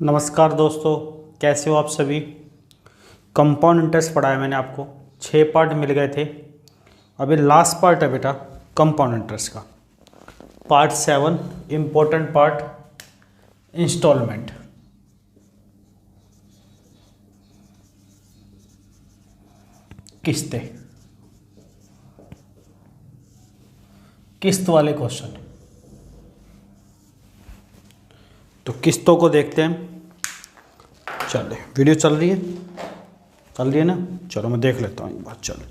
नमस्कार दोस्तों, कैसे हो आप सभी। कंपाउंड इंटरेस्ट पढ़ाया मैंने आपको, 6 पार्ट मिल गए थे। अभी लास्ट पार्ट है बेटा कंपाउंड इंटरेस्ट का, पार्ट 7 इम्पोर्टेंट पार्ट, इंस्टॉलमेंट। किस्तें, किस्त वाले क्वेश्चन। तो किस्तों को देखते हैं। चले, वीडियो चल रही है ना। चलो मैं देख लेता हूँ एक बार। चलो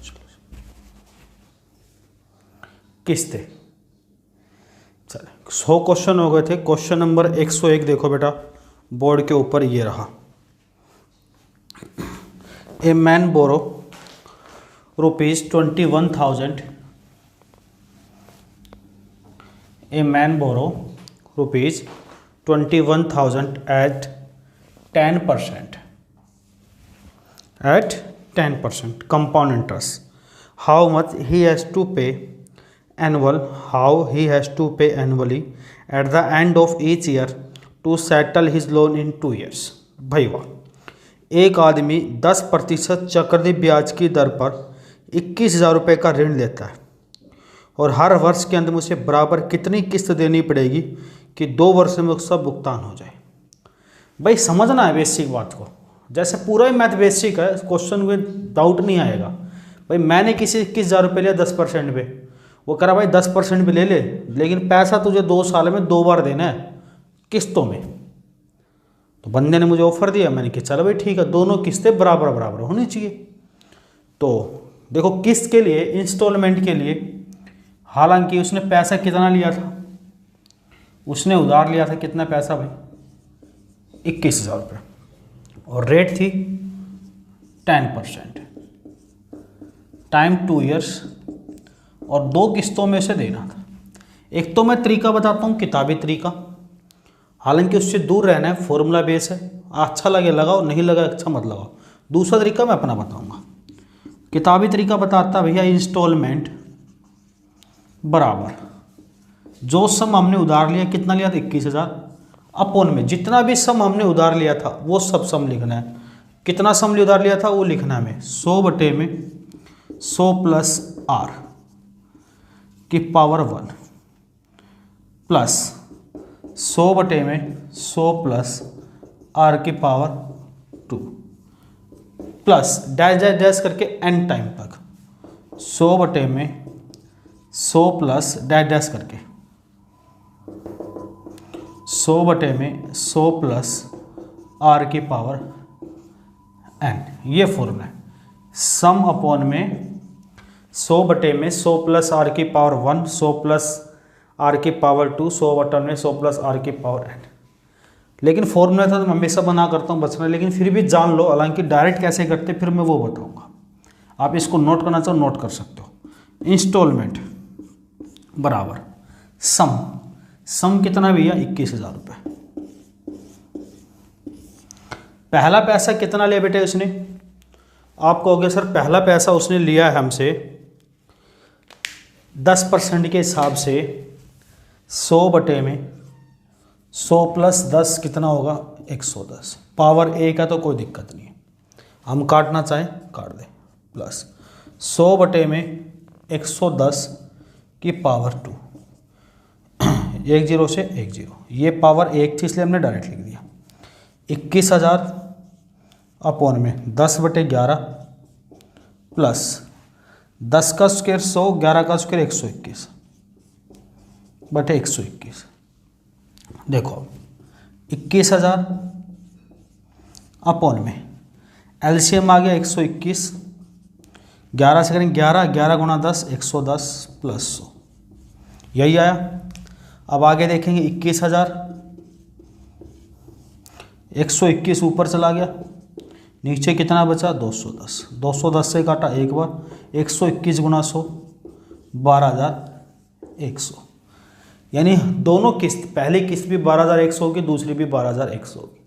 किस्तें। चले, 100 क्वेश्चन हो गए थे। क्वेश्चन नंबर 101 देखो बेटा, बोर्ड के ऊपर ये रहा। A man borrow ₹21,000। A man borrow ₹21,000 at 10%. At 10% compound interest. How much he has to pay annually at the end of each year to settle his loan in 2 years. भाई वाह, एक आदमी 10% चक्रवृद्धि ब्याज की दर पर 21,000 रुपये का ऋण लेता है और हर वर्ष के अंत में उसे बराबर कितनी किस्त देनी पड़ेगी कि 2 वर्ष में उसका भुगतान हो जाए। भाई समझना है बेसिक बात को, जैसे पूरा ही मैथ बेसिक है, क्वेश्चन में डाउट नहीं आएगा। भाई मैंने किसी 21,000 रुपये लिया 10% पे, वो कह रहा भाई 10% पे ले ले, लेकिन पैसा तुझे 2 साल में 2 बार देना है किस्तों में। तो बंदे ने मुझे ऑफर दिया, मैंने कहा चलो भाई ठीक है, दोनों किस्तें बराबर बराबर होनी चाहिए। तो देखो किस्त के लिए, इंस्टॉलमेंट के लिए, हालांकि उसने पैसा कितना लिया था, उसने उधार लिया था कितना पैसा भाई, 21,000 रुपये, और रेट थी 10%, टाइम 2 इयर्स, और 2 किस्तों में से देना था। एक तो मैं तरीका बताता हूँ, किताबी तरीका, हालांकि उससे दूर रहना है, फॉर्मूला बेस है, अच्छा लगे लगाओ, नहीं लगा अच्छा मत लगाओ। दूसरा तरीका मैं अपना बताऊँगा। किताबी तरीका बताता भैया, इंस्टॉलमेंट बराबर जो सम हमने उधार लिया, कितना लिया था 21,000, अपोन में जितना भी सम हमने उधार लिया था वो सब सम लिखना है। कितना सम उधार लिया था वो लिखना है, 100/100 प्लस r की पावर 1 प्लस 100/100 प्लस r की पावर 2 प्लस डैश डैश डैश करके n टाइम तक 100/100 प्लस डैश डैश करके 100/100 प्लस r की पावर n। ये फॉर्मूला है। सम अपॉन में 100/100 प्लस r की पावर 1, 100 प्लस r की पावर 2, 100/100 प्लस r की पावर n। लेकिन फॉर्मूला था तो मैं हमेशा बना करता हूँ बचना, लेकिन फिर भी जान लो, हालांकि डायरेक्ट कैसे करते फिर मैं वो बताऊँगा। आप इसको नोट करना चाहो नोट कर सकते हो। इंस्टॉलमेंट बराबर सम कितना भैया, 21,000 रुपये। पहला पैसा कितना लिया बेटे उसने, आप कहोगे सर पहला पैसा उसने लिया है हमसे 10% के हिसाब से 100/100 प्लस 10 कितना होगा, 110। पावर 1 है तो कोई दिक्कत नहीं है, हम काटना चाहें काट दें, प्लस 100/110 की पावर 2, 1 0 से 1 0, ये पावर 1 थी इसलिए हमने डायरेक्ट लिख दिया। 21,000 अपॉन में 10/11 प्लस 10 का स्क्वायर 100, 11 का स्क्वायर 121/121। देखो 21,000 अपॉन में एलसीएम आ गया 121, 11 से करेंगे 11, 11 गुणा 10, 110 प्लस 100, यही आया। अब आगे देखेंगे 21,000, 121 ऊपर चला गया, नीचे कितना बचा, 210, 210 से काटा एक बार, 121 गुणा 100 12,100। यानी दोनों किस्त, पहली किस्त भी 12,100 की, दूसरी भी 12,100 की।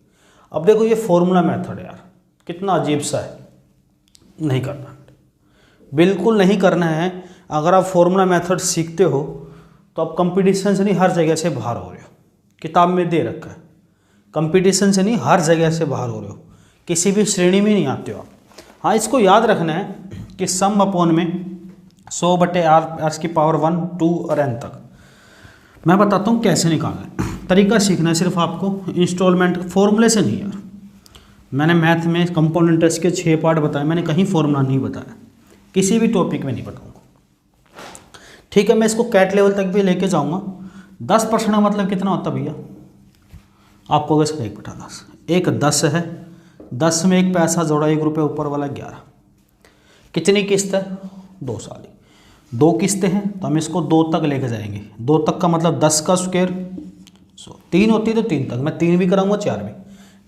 अब देखो ये फॉर्मूला मेथड यार कितना अजीब सा है, नहीं करना, बिल्कुल नहीं करना है। अगर आप फॉर्मूला मेथड सीखते हो तो आप कंपटीशन से नहीं हर जगह से बाहर हो रहे हो। किताब में दे रखा है कंपटीशन से नहीं, हर जगह से बाहर हो रहे हो, किसी भी श्रेणी में नहीं आते हो आप। हाँ, इसको याद रखना है कि सम अपॉन में 100/r की पावर 1, 2 और n तक। मैं बताता हूँ कैसे निकालना है, तरीका सीखना है सिर्फ आपको, इंस्टॉलमेंट फॉर्मूले से नहीं यार। मैंने मैथ में कंपाउंड इंटरेस्ट के 6 पार्ट बताए, मैंने कहीं फॉर्मूला नहीं बताया, किसी भी टॉपिक में नहीं बताऊँगा। ठीक है, मैं इसको कैट लेवल तक भी लेके जाऊँगा। 10% का मतलब कितना होता भैया, आपको अगर 1/10, एक 10 है, 10 में एक पैसा जोड़ा, 1 रुपये ऊपर वाला 11। कितनी किस्त है, 2 साल की, 2 किस्तें हैं तो हम इसको 2 तक लेके जाएंगे। 2 तक का मतलब 10 का स्क्वायर 100, 3 होती तो 3 तक, मैं 3 भी कराऊंगा 4 भी,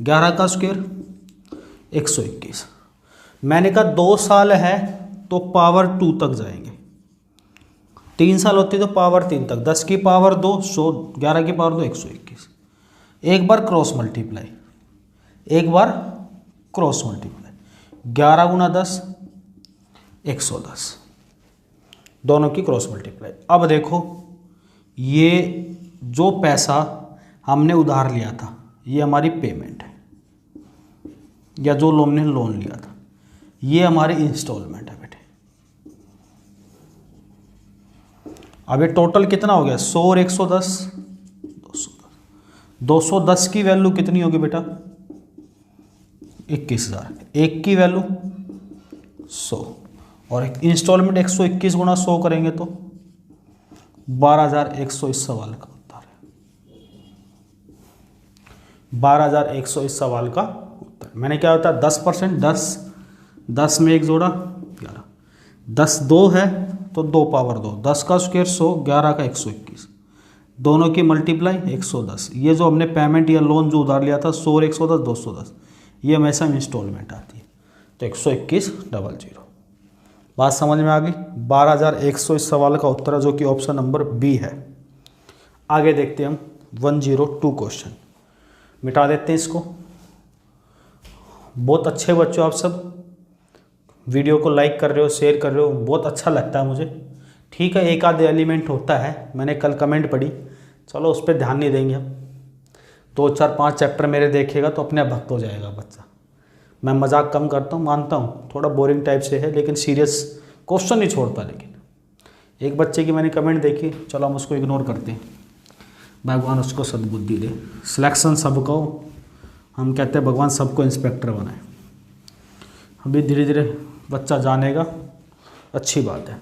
11 का स्क्वायर 121। मैंने कहा 2 साल है तो पावर 2 तक जाएंगे, 3 साल होती तो पावर 3 तक, 10 की पावर 2 100, 11 की पावर 2 121। एक बार क्रॉस मल्टीप्लाई, एक बार क्रॉस मल्टीप्लाई, 11 गुना 10 110, दोनों की क्रॉस मल्टीप्लाई। अब देखो, ये जो पैसा हमने उधार लिया था ये हमारी पेमेंट है, या जो हमने लोन लिया था ये हमारी इंस्टॉलमेंट है बेटे। अब ये टोटल कितना हो गया, 100 और 110, 210। 210 की वैल्यू कितनी होगी बेटा, 21,000। एक की वैल्यू 100, और एक इंस्टॉलमेंट 121 गुना 100 करेंगे तो 12,100 इस सवाल का उत्तर है। 12,100 इस सवाल का उत्तर। मैंने क्या होता है 10%, 10 में एक जोड़ा 11, 10 2 है तो 2 पावर 2, 10 का स्क्वायर 100, 11 का 121, दोनों की मल्टीप्लाई 110। ये जो हमने पेमेंट या लोन जो उधार लिया था 100 और 110 210, ये हमेशा इंस्टॉलमेंट आती है, तो 121,000। बात समझ में आ गई। 12,100 इस सवाल का उत्तर है, जो कि ऑप्शन नंबर बी है। आगे देखते हैं हम 102 क्वेश्चन, मिटा देते हैं इसको। बहुत अच्छे बच्चों, आप सब वीडियो को लाइक कर रहे हो, शेयर कर रहे हो, बहुत अच्छा लगता है मुझे। ठीक है, एक आध एलिमेंट होता है, मैंने कल कमेंट पढ़ी, चलो उस पर ध्यान नहीं देंगे हम। 2 4 5 चैप्टर मेरे देखेगा तो अपने आप भक्त हो जाएगा बच्चा। मैं मजाक कम करता हूँ, मानता हूँ थोड़ा बोरिंग टाइप से है, लेकिन सीरियस क्वेश्चन नहीं छोड़ता। लेकिन एक बच्चे की मैंने कमेंट देखी, चलो हम उसको इग्नोर करते हैं, भगवान उसको सद्बुद्धि दे। सिलेक्शन सबको, हम कहते हैं भगवान सबको इंस्पेक्टर बनाए। अभी धीरे धीरे बच्चा जानेगा, अच्छी बात है।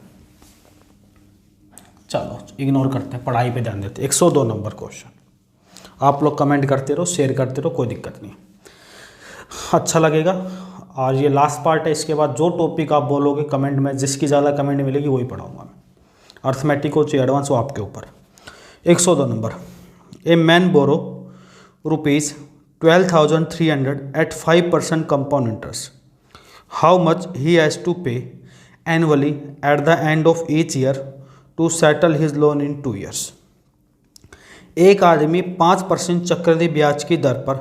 चलो इग्नोर करते हैं, पढ़ाई पे ध्यान देते हैं। 102 नंबर क्वेश्चन, आप लोग कमेंट करते रहो, शेयर करते रहो, कोई दिक्कत नहीं, अच्छा लगेगा। और ये लास्ट पार्ट है, इसके बाद जो टॉपिक आप बोलोगे कमेंट में, जिसकी ज़्यादा कमेंट मिलेगी वही पढ़ाऊंगा मैं। अर्थमेटिक हो चाहे एडवांस हो, आपके ऊपर। 102 number, a man borrow ₹12,300 at 5% compound interest. How much he has to pay annually at the end of each year to settle his loan in 2 years? एक आदमी 5% चक्रवृद्धि ब्याज की दर पर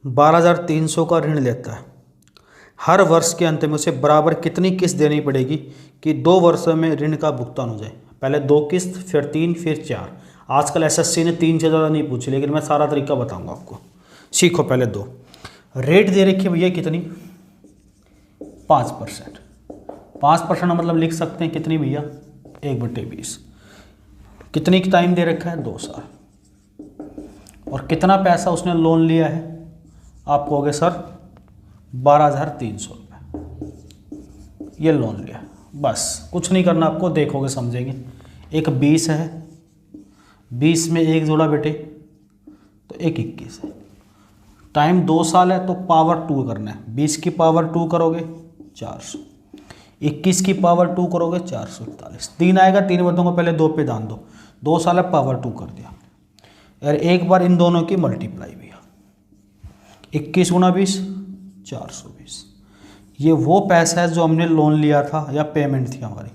12,300 का ऋण लेता है। हर वर्ष के अंत में उसे बराबर कितनी किस्त देनी पड़ेगी कि 2 वर्षों में ऋण का भुगतान हो जाए? पहले 2 किस्त, फिर 3, फिर 4। आजकल एसएससी ने 3 से ज़्यादा नहीं पूछी, लेकिन मैं सारा तरीका बताऊंगा आपको। सीखो पहले 2। रेट दे रखी है भैया कितनी, 5%। 5% मतलब लिख सकते हैं कितनी भैया, 1/20। कितनी टाइम दे रखा है, 2 साल। और कितना पैसा उसने लोन लिया है, आप कहोगे सर 12,300 रुपये ये लोन लिया। बस कुछ नहीं करना आपको, देखोगे समझेंगे। एक 20 है, 20 में एक जोड़ा बेटे तो एक 21 है। टाइम 2 साल है तो पावर 2 करना है। 20 की पावर 2 करोगे 400, 21 की पावर 2 करोगे 441। 3 आएगा, 3 बताऊंगा, पहले 2 पे ध्यान दो। 2 साल है, पावर 2 कर दिया। यार एक बार इन दोनों की मल्टीप्लाई भी, 21 गुना 20 420। ये वो पैसा है जो हमने लोन लिया था या पेमेंट थी हमारी,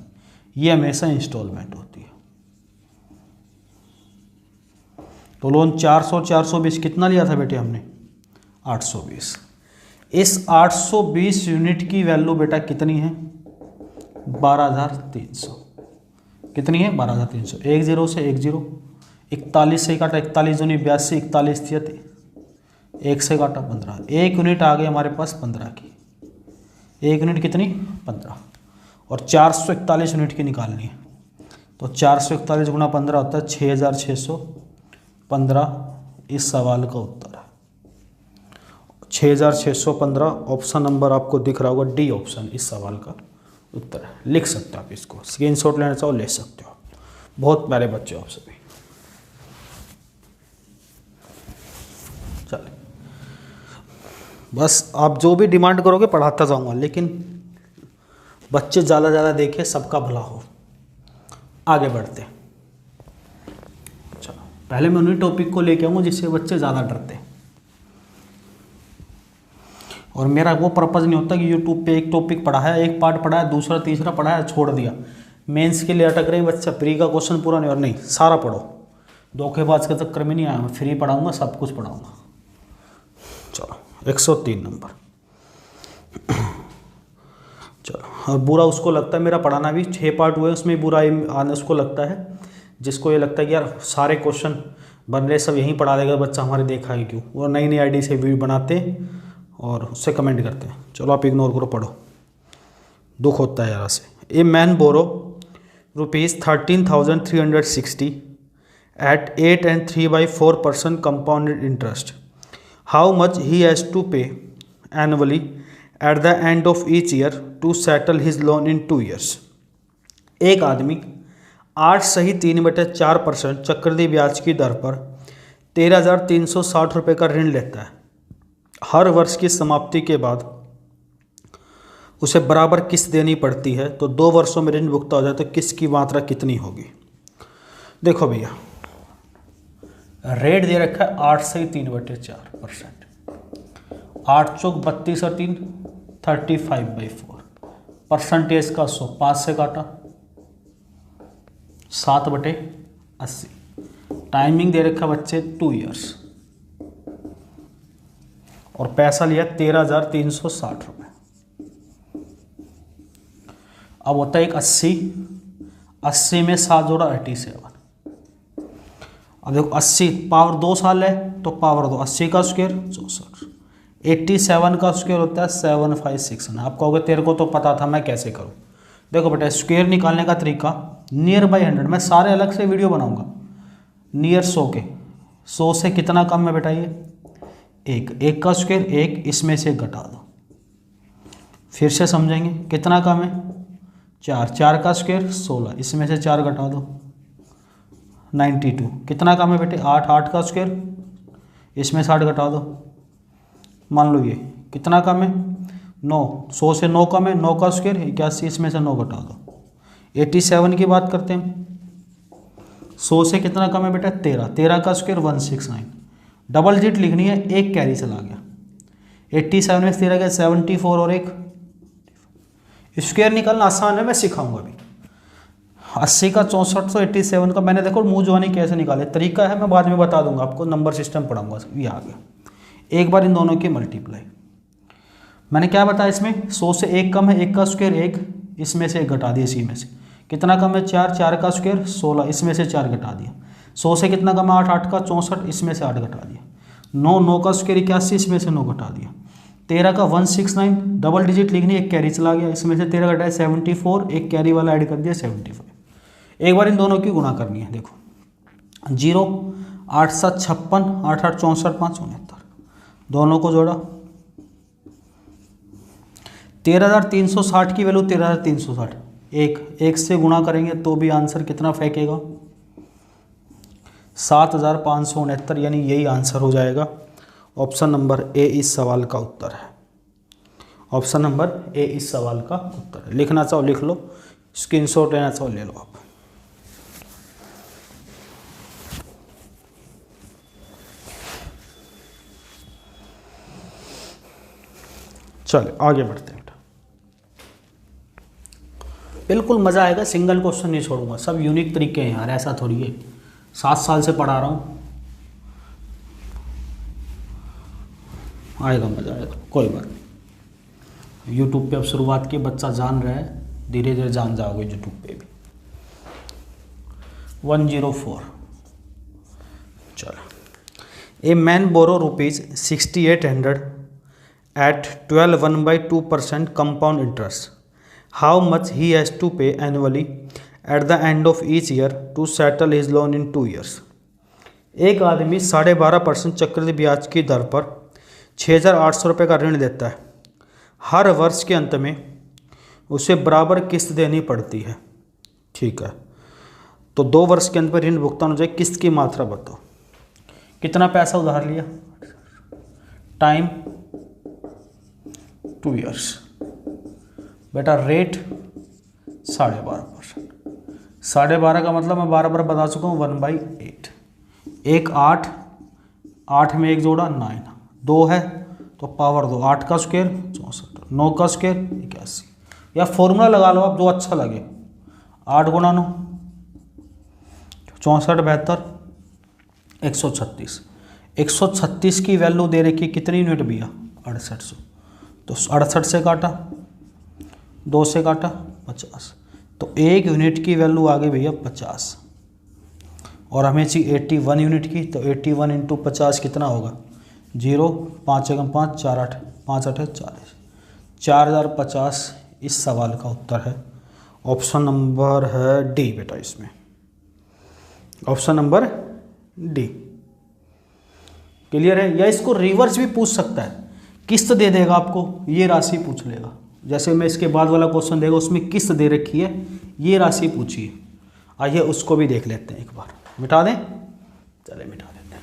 ये हमेशा इंस्टॉलमेंट होती है। तो लोन 420 कितना लिया था बेटे हमने, 820। इस 820 यूनिट की वैल्यू बेटा कितनी है, 12,300। कितनी है, 12,300। 1 0 से 1 0, 41 से काटा, 41 दूनी 82, 41 थी 1 से काटा 15, 1 यूनिट आ गई हमारे पास 15 की। 1 यूनिट कितनी? 15। और 441 यूनिट की निकालनी है, तो 441 गुणा 15 होता है 6615। इस सवाल का उत्तर है 6615। ऑप्शन नंबर आपको दिख रहा होगा, डी ऑप्शन इस सवाल का उत्तर है। लिख सकते हो आप, इसको स्क्रीनशॉट लेना चाहो ले सकते हो। बहुत प्यारे बच्चे हो आप सभी। चलिए, बस आप जो भी डिमांड करोगे पढ़ाता जाऊंगा, लेकिन बच्चे ज़्यादा ज़्यादा देखें, सबका भला हो। आगे बढ़ते। चलो, पहले मैं उन्हीं टॉपिक को लेके आऊँगा जिससे बच्चे ज़्यादा डरते हैं। और मेरा वो पर्पज़ नहीं होता कि यूट्यूब पे एक टॉपिक पढ़ाया, एक पार्ट पढ़ाया, दूसरा तीसरा पढ़ाया, छोड़ दिया, मेंस के लिए अटक रहे बच्चा, प्री का क्वेश्चन पूरा नहीं, और नहीं, सारा पढ़ो। धोखेबाज के चक्कर में नहीं आया मैं, फ्री पढ़ाऊँगा, सब कुछ पढ़ाऊँगा। चलो 103 नंबर। चलो, और बुरा उसको लगता है, मेरा पढ़ाना भी 6 पार्ट हुए, उसमें बुरा आने उसको लगता है जिसको ये लगता है कि यार सारे क्वेश्चन बन रहे, सब यहीं पढ़ा देगा बच्चा, हमारे देखा है क्यों। वो नई नई आईडी से वीडियो बनाते हैं और उससे कमेंट करते हैं। चलो आप इग्नोर करो, पढ़ो, दुख होता है यार से। A man borrow ₹13,360 at 8 and 3/4% compounded interest. How much he has to pay annually at the end of each year to settle his loan in 2 years? एक आदमी 8 सही 3/4% चक्रवृद्धि ब्याज की दर पर 13,360 रुपये का ऋण लेता है। हर वर्ष की समाप्ति के बाद उसे बराबर किस्त देनी पड़ती है, तो 2 वर्षों में ऋण भुगतान हो जाए तो किस्त की मात्रा कितनी होगी? देखो भैया, रेट दे रखा है 8 से 3/4%। 8 चौक 32 और 3 35/4। परसेंटेज का 100, 5 से काटा 7/80। टाइमिंग दे रखा बच्चे 2 ईयर्स, और पैसा लिया 13,360 रुपये। अब होता है एक 80 में 7 जोड़ा 87। अब देखो 80 पावर 2 साल है तो पावर 2, 80 का स्क्वायर 64, 87 का स्क्वायर होता है 756। आप कहोगे तेरे को तो पता था, मैं कैसे करूं? देखो बेटा, स्क्वायर निकालने का तरीका नियर बाई 100, मैं सारे अलग से वीडियो बनाऊंगा। नियर 100 के, 100 से कितना कम है बेटा? ये एक का स्क्वायर 1, इसमें से घटा दो। फिर से समझेंगे, कितना कम है? 4 का स्क्वायर 16, इसमें से 4 घटा दो 92। कितना कम है बेटे? 8 का स्क्वायर, इसमें 60 घटा दो। मान लो ये कितना कम है? 9, 100 से 9 कम है, 9 का स्क्वायर 81, इसमें से 9 घटा दो। 87 की बात करते हैं, 100 से कितना कम है बेटा? 13 का स्क्वायर 169। डबल डिजिट लिखनी है, एक कैरी चला गया। 87 में 13 गया 74, और एक स्क्वायर निकालना आसान है, मैं सिखाऊंगा अभी। 80 का 64 तो 87 का मैंने देखो मुँह जुबानी कैसे निकाले, तरीका है, मैं बाद में बता दूंगा आपको, नंबर सिस्टम पढ़ाऊंगा। ये आ गया, एक बार इन दोनों की मल्टीप्लाई। मैंने क्या बताया इसमें? 100 से 1 कम है, 1 का स्क्वायर 1, इसमें से 1 घटा दिया। इसी में से कितना कम है? 4 का स्क्वायर 16, इसमें से 4 घटा दिया। 100 से कितना कम है? 8 का 64, इसमें से 8 घटा दिया। 9 का स्क्वायर 81, इसमें से 9 घटा दिया। 13 का 169, डबल डिजिट लिखनी, एक कैरी चला गया, इसमें से 13 घटाया 74, एक कैरी वाला ऐड कर दिया 75। एक बार इन दोनों की गुणा करनी है। देखो 0, 8 7 56, 8 8 64, 5 69, दोनों को जोड़ा 13,360 की वैल्यू 13,360, एक से गुणा करेंगे तो भी आंसर कितना फेंकेगा? 7,569, यानी यही आंसर हो जाएगा। ऑप्शन नंबर ए इस सवाल का उत्तर है। ऑप्शन नंबर ए इस सवाल का उत्तर है। लिखना चाहो लिख लो, स्क्रीनशॉट लेना चाहो ले लो आप। चलो आगे बढ़ते हैं। बिल्कुल मज़ा आएगा, सिंगल क्वेश्चन नहीं छोड़ूंगा, सब यूनिक तरीके हैं यार, ऐसा थोड़ी है। 7 साल से पढ़ा रहा हूँ, आएगा मज़ा आएगा, कोई बात नहीं। यूट्यूब पे अब शुरुआत की, बच्चा जान रहा है, धीरे धीरे जान जाओगे यूट्यूब पे भी। 104। चलो, ए man borrow ₹6800 at 12 1/2% compound interest. How much he has to pay annually at the end of each year to settle his loan in 2 years. एक आदमी 12.5% चक्रवृद्धि ब्याज की दर पर 6,800 रुपये का ऋण देता है। हर वर्ष के अंत में उसे बराबर किस्त देनी पड़ती है। ठीक है, तो 2 वर्ष के अंत में ऋण भुगतान हो जाए, किस्त की मात्रा बताओ। कितना पैसा उधार लिया, टाइम 2 ईयर्स, बेटा रेट 12.5%। 12.5 का मतलब मैं 12 बता चुका हूँ, 1/8। 1 8, 8 में 1 जोड़ा 9, 2 है तो पावर 2, 8 का स्क्वायर 64, 9 का स्क्वायर 81, या फॉर्मूला लगा लो आप जो अच्छा लगे। 8 × 9 64, 72, 136। 136 की वैल्यू दे रखी कितनी यूनिट भैया, 6800। तो 68 से काटा, 2 से काटा 50, तो 1 यूनिट की वैल्यू आ गई भैया 50, और हमें चाहिए 81 यूनिट की। तो 81 × 50 कितना होगा, 0, 5 × 5 4 8, 5 8 40, 4050 इस सवाल का उत्तर है। ऑप्शन नंबर है डी बेटा, इसमें ऑप्शन नंबर डी। क्लियर है? या इसको रिवर्स भी पूछ सकता है, किस्त दे देगा आपको, ये राशि पूछ लेगा। जैसे मैं इसके बाद वाला क्वेश्चन देगा, उसमें किस्त दे रखी है, ये राशि पूछिए। आइए उसको भी देख लेते हैं एक बार। मिटा दें, चले मिटा देते हैं।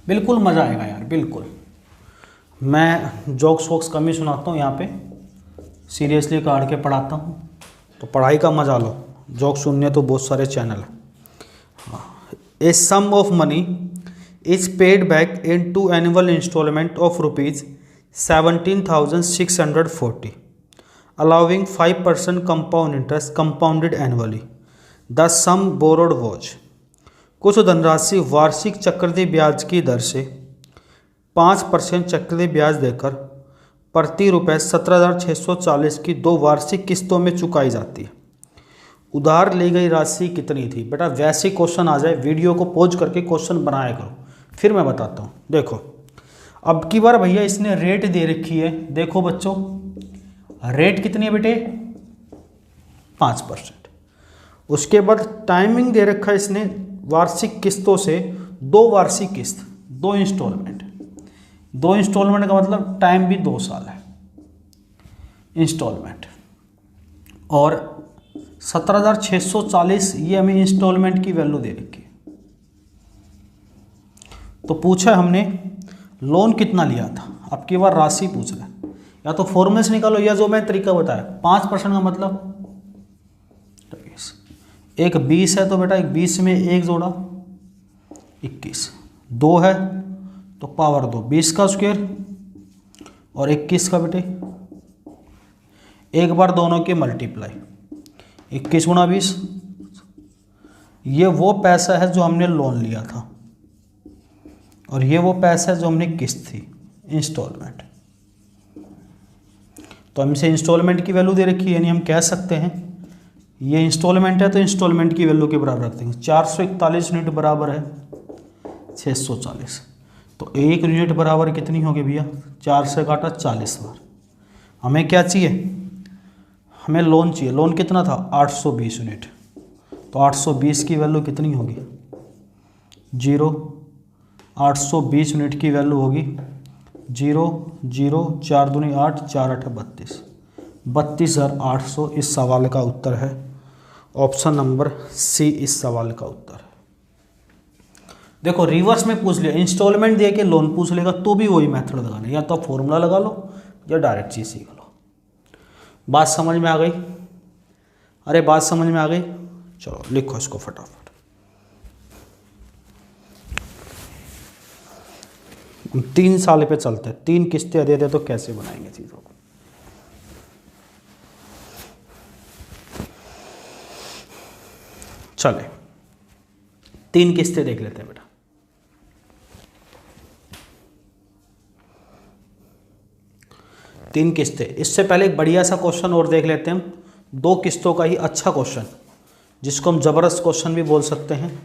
बिल्कुल मज़ा आएगा यार, बिल्कुल। मैं जोक्स वोक्स कम ही सुनाता हूँ यहाँ पे, सीरियसली काट के पढ़ाता हूँ, तो पढ़ाई का मजा लो। जोक सुनने तो बहुत सारे चैनल हैं। A sum of money is paid back in 2 annual instalment of ₹17,640 allowing 5% compound interest compounded annually. The sum borrowed was, कुछ धनराशि वार्षिक चक्रवृद्धि ब्याज की दर से 5% चक्रवृद्धि ब्याज देकर प्रति ₹17,640 की 2 वार्षिक किस्तों में चुकाई जाती है। उधार ली गई राशि कितनी थी? बेटा वैसे क्वेश्चन आ जाए, वीडियो को पॉज करके क्वेश्चन बनाया करो, फिर मैं बताता हूँ। देखो अब की बार भैया इसने रेट दे रखी है। देखो बच्चों, रेट कितनी है बेटे, 5%। उसके बाद टाइमिंग दे रखा है इसने वार्षिक किस्तों से 2 वार्षिक किस्त, 2 इंस्टॉलमेंट। 2 इंस्टॉलमेंट का मतलब टाइम भी 2 साल है इंस्टॉलमेंट, और 17,640 ये हमें इंस्टॉलमेंट की वैल्यू दे रखी है। तो पूछा हमने लोन कितना लिया था, अब की बार राशि पूछ रहा है। या तो फॉर्मूले से निकालो, या जो मैं तरीका बताया, 5% का मतलब 20, एक 20 है तो बेटा एक 20 में 1 जोड़ा 21, 2 है तो पावर 2, 20 का स्क्वायर और 21 का बेटे, एक बार दोनों के मल्टीप्लाई, 21 × 20। ये वो पैसा है जो हमने लोन लिया था, और ये वो पैसा है जो हमने किस्त थी, इंस्टॉलमेंट। तो हमसे इंस्टॉलमेंट की वैल्यू दे रखी है, यानी हम कह सकते हैं ये इंस्टॉलमेंट है तो इंस्टॉलमेंट की वैल्यू के बराबर रख देंगे। 441 यूनिट बराबर है 640, तो 1 यूनिट बराबर कितनी होगी भैया, 4 से काटा 40 बार। हमें क्या चाहिए, हमें लोन चाहिए। लोन कितना था, 820 यूनिट, तो 820 की वैल्यू कितनी होगी, 0। 820 यूनिट की वैल्यू होगी 0 0, 4 दूनी 8, 4 8 32, 32,800 इस सवाल का उत्तर है। ऑप्शन नंबर सी इस सवाल का उत्तर है। देखो रिवर्स में पूछ लिया, इंस्टॉलमेंट दे के लोन पूछ लेगा तो भी वही मेथड लगाना, या तो फॉर्मूला लगा लो या डायरेक्ट चीज सीख लो। बात समझ में आ गई? अरे बात समझ में आ गई? चलो लिखो इसको फटाफट। 3 साल पे चलते हैं, 3 किस्तें दे दे तो कैसे बनाएंगे चीज़ों को। चले 3 किस्तें देख लेते हैं बेटा। तीन किस्तें। इससे पहले एक बढ़िया सा क्वेश्चन और देख लेते हैं हम, 2 किस्तों का ही अच्छा क्वेश्चन, जिसको हम ज़बरदस्त क्वेश्चन भी बोल सकते हैं,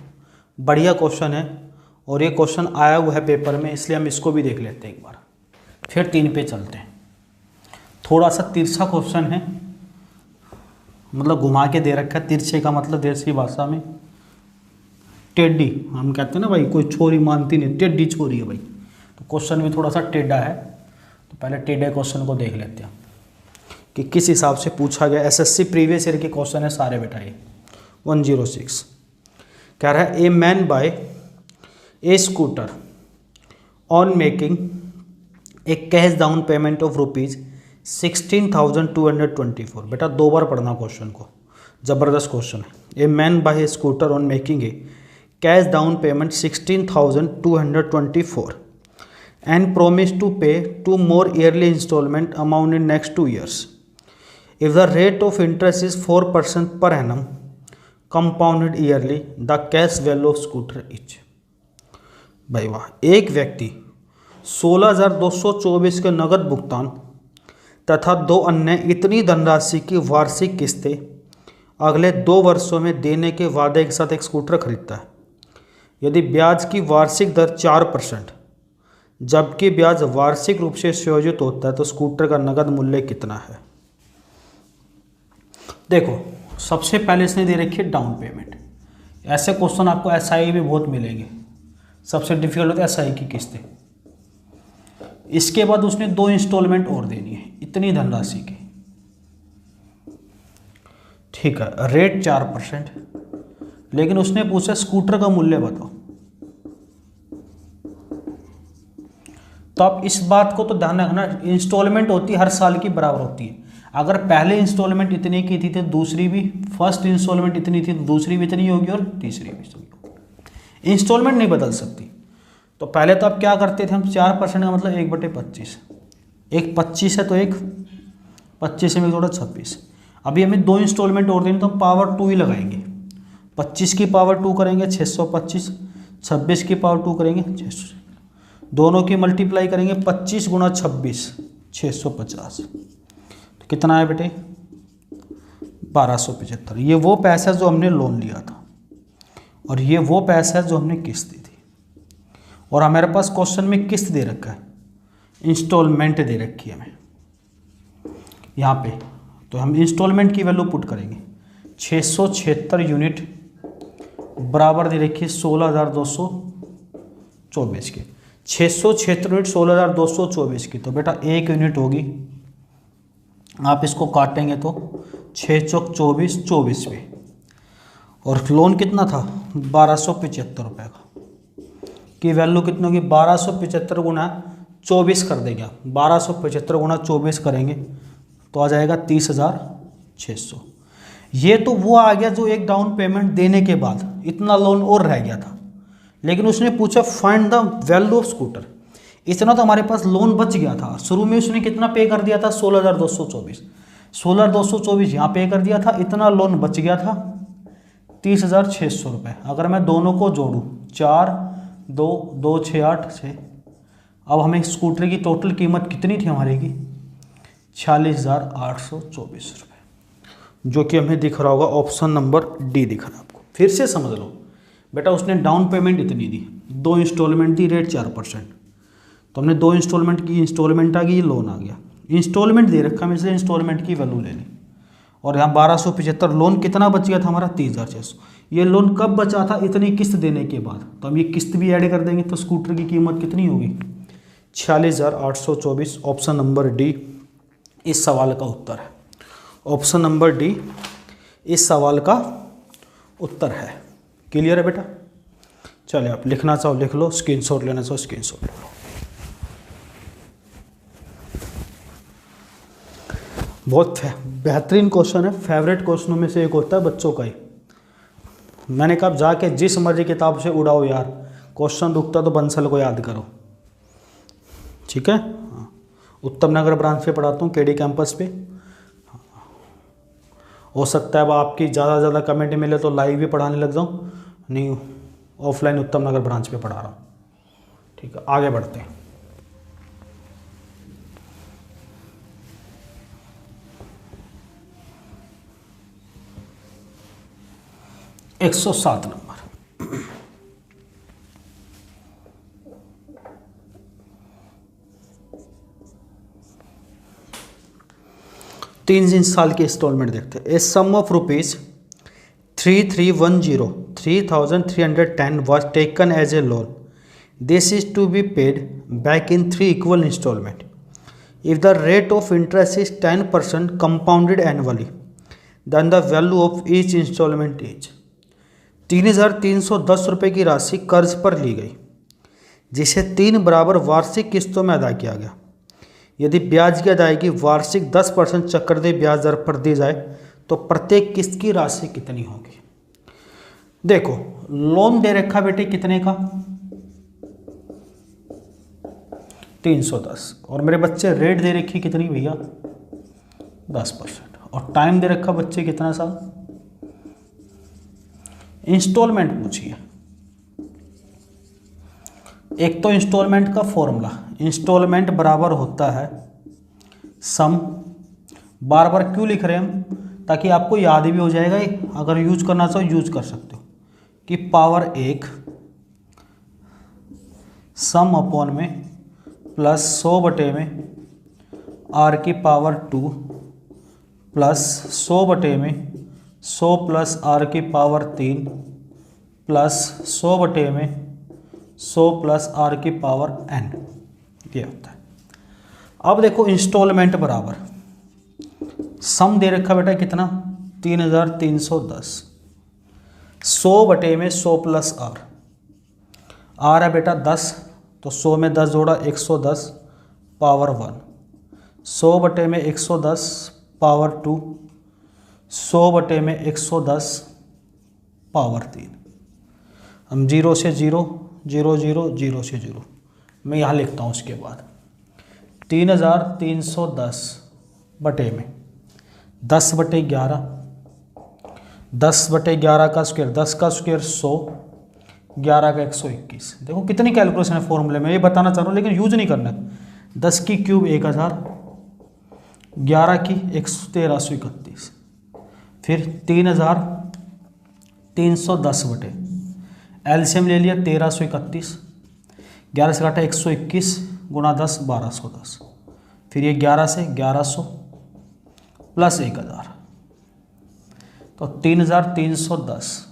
बढ़िया क्वेश्चन है और ये क्वेश्चन आया हुआ है पेपर में, इसलिए हम इसको भी देख लेते हैं एक बार। फिर 3 पे चलते हैं। थोड़ा सा तिरछा क्वेश्चन है, मतलब घुमा के दे रखा है। तिरछे का मतलब देसी भाषा में टेढ़ी, हम कहते हैं ना भाई, कोई छोरी मानती नहीं, टेढ़ी छोरी है भाई, तो क्वेश्चन भी थोड़ा सा टेढ़ा है। तो पहले टेढ़े क्वेश्चन को देख लेते हैं कि किस हिसाब से पूछा गया। एसएससी प्रीवियस ईयर के क्वेश्चन है सारे बेटा ये। 106 कह रहा है a man buy a scooter on making a cash down payment of ₹16,224। बेटा 2 बार पढ़ना क्वेश्चन को, ज़बरदस्त क्वेश्चन है। A man buy a scooter on making a cash down payment 16,224 and promise to pay 2 more yearly installment amount in next 2 years. If the rate of interest is 4% per annum compounded yearly, the cash value of scooter is। भाई वाह, एक व्यक्ति 16,224 के नगद भुगतान तथा 2 अन्य इतनी धनराशि की वार्षिक किस्तें अगले 2 वर्षों में देने के वादे के साथ एक स्कूटर खरीदता है। यदि ब्याज की वार्षिक दर 4% जबकि ब्याज वार्षिक रूप से संयोजित होता है तो स्कूटर का नगद मूल्य कितना है। देखो, सबसे पहले इसने दे रखी है डाउन पेमेंट। ऐसे क्वेश्चन आपको एसआई भी बहुत मिलेंगे, सबसे डिफिकल्ट होता है एसआई की किस्तें। इसके बाद उसने 2 इंस्टॉलमेंट और देनी है इतनी धनराशि की, ठीक है, रेट 4%, लेकिन उसने पूछा स्कूटर का मूल्य बताओ। तो आप इस बात को तो ध्यान रखना, इंस्टॉलमेंट होती है हर साल की बराबर होती है। अगर पहले इंस्टॉलमेंट इतनी की थी तो दूसरी भी, फर्स्ट इंस्टॉलमेंट इतनी थी तो दूसरी भी इतनी होगी और तीसरी भी इतनी होगी। इंस्टॉलमेंट नहीं बदल सकती। तो पहले तो आप क्या करते थे हम, 4% का मतलब 1/25, एक 25 है तो एक 25 में थोड़ा 26। अभी हमें 2 इंस्टॉलमेंट और देंगे तो हम पावर 2 ही लगाएंगे। 25 की पावर 2 करेंगे 625, 26 की पावर 2 करेंगे 600, दोनों की मल्टीप्लाई करेंगे 25 × 26 650। तो कितना है बेटे 1275। ये वो पैसा जो हमने लोन लिया था और ये वो पैसा है जो हमने किस्त दी थी। और हमारे पास क्वेश्चन में किस्त दे रखा है, इंस्टॉलमेंट दे रखी है हमें यहाँ पे। तो हम इंस्टॉलमेंट की वैल्यू पुट करेंगे 676 यूनिट बराबर दे रखी है 16,224 के। 676 यूनिट 16,224 की, तो बेटा 1 यूनिट होगी। आप इसको काटेंगे तो 6 चौक 24, 24 पे। और लोन कितना था 1275 रुपये का, की वैल्यू कितनी होगी 1275 गुना 24 कर देंगे आप। 1275 गुना 24 करेंगे तो आ जाएगा 30,600। ये तो वो आ गया जो एक डाउन पेमेंट देने के बाद इतना लोन और रह गया था। लेकिन उसने पूछा find the value of scooter. इतना तो हमारे पास लोन बच गया था। शुरू में उसने कितना पे कर दिया था 16,224, 16,224 यहाँ पे कर दिया था, इतना लोन बच गया था 30,600 रुपये। अगर मैं दोनों को जोड़ूँ 4 2 2 6 8 6, अब हमें स्कूटर की टोटल कीमत कितनी थी हमारे की 46,824 रुपये, जो कि हमें दिख रहा होगा ऑप्शन नंबर डी दिख रहा है आपको। फिर से समझ लो बेटा, उसने डाउन पेमेंट इतनी दी, 2 इंस्टॉलमेंट दी, रेट 4%, तो हमने 2 इंस्टॉलमेंट की, इंस्टॉलमेंट आ गई, लोन आ गया। इंस्टॉलमेंट दे रखा है, इसलिए इंस्टॉलमेंट की वैल्यू ले ली। और यहाँ 1275, लोन कितना बच गया था हमारा 30,600। ये लोन कब बचा था इतनी किस्त देने के बाद, तो हम ये किस्त भी ऐड कर देंगे तो स्कूटर की कीमत कितनी होगी 46,824। ऑप्शन नंबर डी इस सवाल का उत्तर है। ऑप्शन नंबर डी इस सवाल का उत्तर है। क्लियर है बेटा? चलिए, आप लिखना चाहो लिख लो, स्क्रीनशॉट लेना चाहो स्क्रीनशॉट ले लो। बहुत बेहतरीन क्वेश्चन है, फेवरेट क्वेश्चनों में से एक होता है बच्चों का ही। मैंने कहा जाके जिस मर्जी किताब से उड़ाओ यार, क्वेश्चन रुकता तो बंसल को याद करो, ठीक है। हाँ, उत्तम नगर ब्रांच पे पढ़ाता हूँ, केडी कैंपस पे। हो सकता है अब आपकी ज़्यादा से ज़्यादा कमेंट मिले तो लाइव भी पढ़ाने लग जाऊँ, नहीं ऑफलाइन उत्तम नगर ब्रांच पे पढ़ा रहा हूँ, ठीक है। आगे बढ़ते हैं। 107 नंबर। तीन साल की इंस्टॉलमेंट देखते हैं। A sum of rupees 3310 was taken as a loan. This is to be paid back in 3 equal installment. If the rate of interest is 10% compounded annually, then the value of each installment is 3,310 रुपये की राशि कर्ज पर ली गई, जिसे 3 बराबर वार्षिक किस्तों में अदा किया गया। यदि ब्याज की अदायगी वार्षिक 10% चक्रवृद्धि ब्याज दर पर दी जाए तो प्रत्येक किस्त की राशि कितनी होगी। देखो लोन दे रखा बेटे कितने का 310, और मेरे बच्चे रेट दे रखी कितनी भैया 10%, और टाइम दे रखा बच्चे कितना साल। इंस्टॉलमेंट पूछिए। एक तो इंस्टॉलमेंट का फॉर्मूला, इंस्टॉलमेंट बराबर होता है सम, बार बार क्यों लिख रहे हैं हम, ताकि आपको याद भी हो जाएगा, अगर यूज करना चाहो यूज कर सकते हो, कि पावर 1 सम अपॉन में प्लस 100 बटे में आर की पावर 2 प्लस 100 बटे में 100 प्लस आर की पावर 3 प्लस 100 बटे में 100 प्लस आर की पावर n, ये होता है। अब देखो इंस्टॉलमेंट बराबर सम दे रखा बेटा कितना 3,310, 100 बटे में 100 प्लस आर है बेटा 10, तो 100 में 10 जोड़ा 110 पावर 1, 100 बटे में 110 पावर 2, 100 बटे में 110 पावर 3। हम 0 से 0 0 0 0 से 0 मैं यहाँ लिखता हूँ। उसके बाद 3,310 बटे में 10 बटे 11, 10 बटे 11 का स्क्वायर, 10 का स्क्वायर 100, 11 का 121। देखो कितनी कैलकुलेशन है फॉर्मूले में, ये बताना चाह रहा हूँ लेकिन यूज नहीं करना। 10 की क्यूब 1000, 11 की 1331, फिर 3,310 बटे एलसीएम ले लिया 1331, 11 से काटा 121 गुणा 10 1210, फिर ये 11 से 1100 प्लस 1000, तो 3,310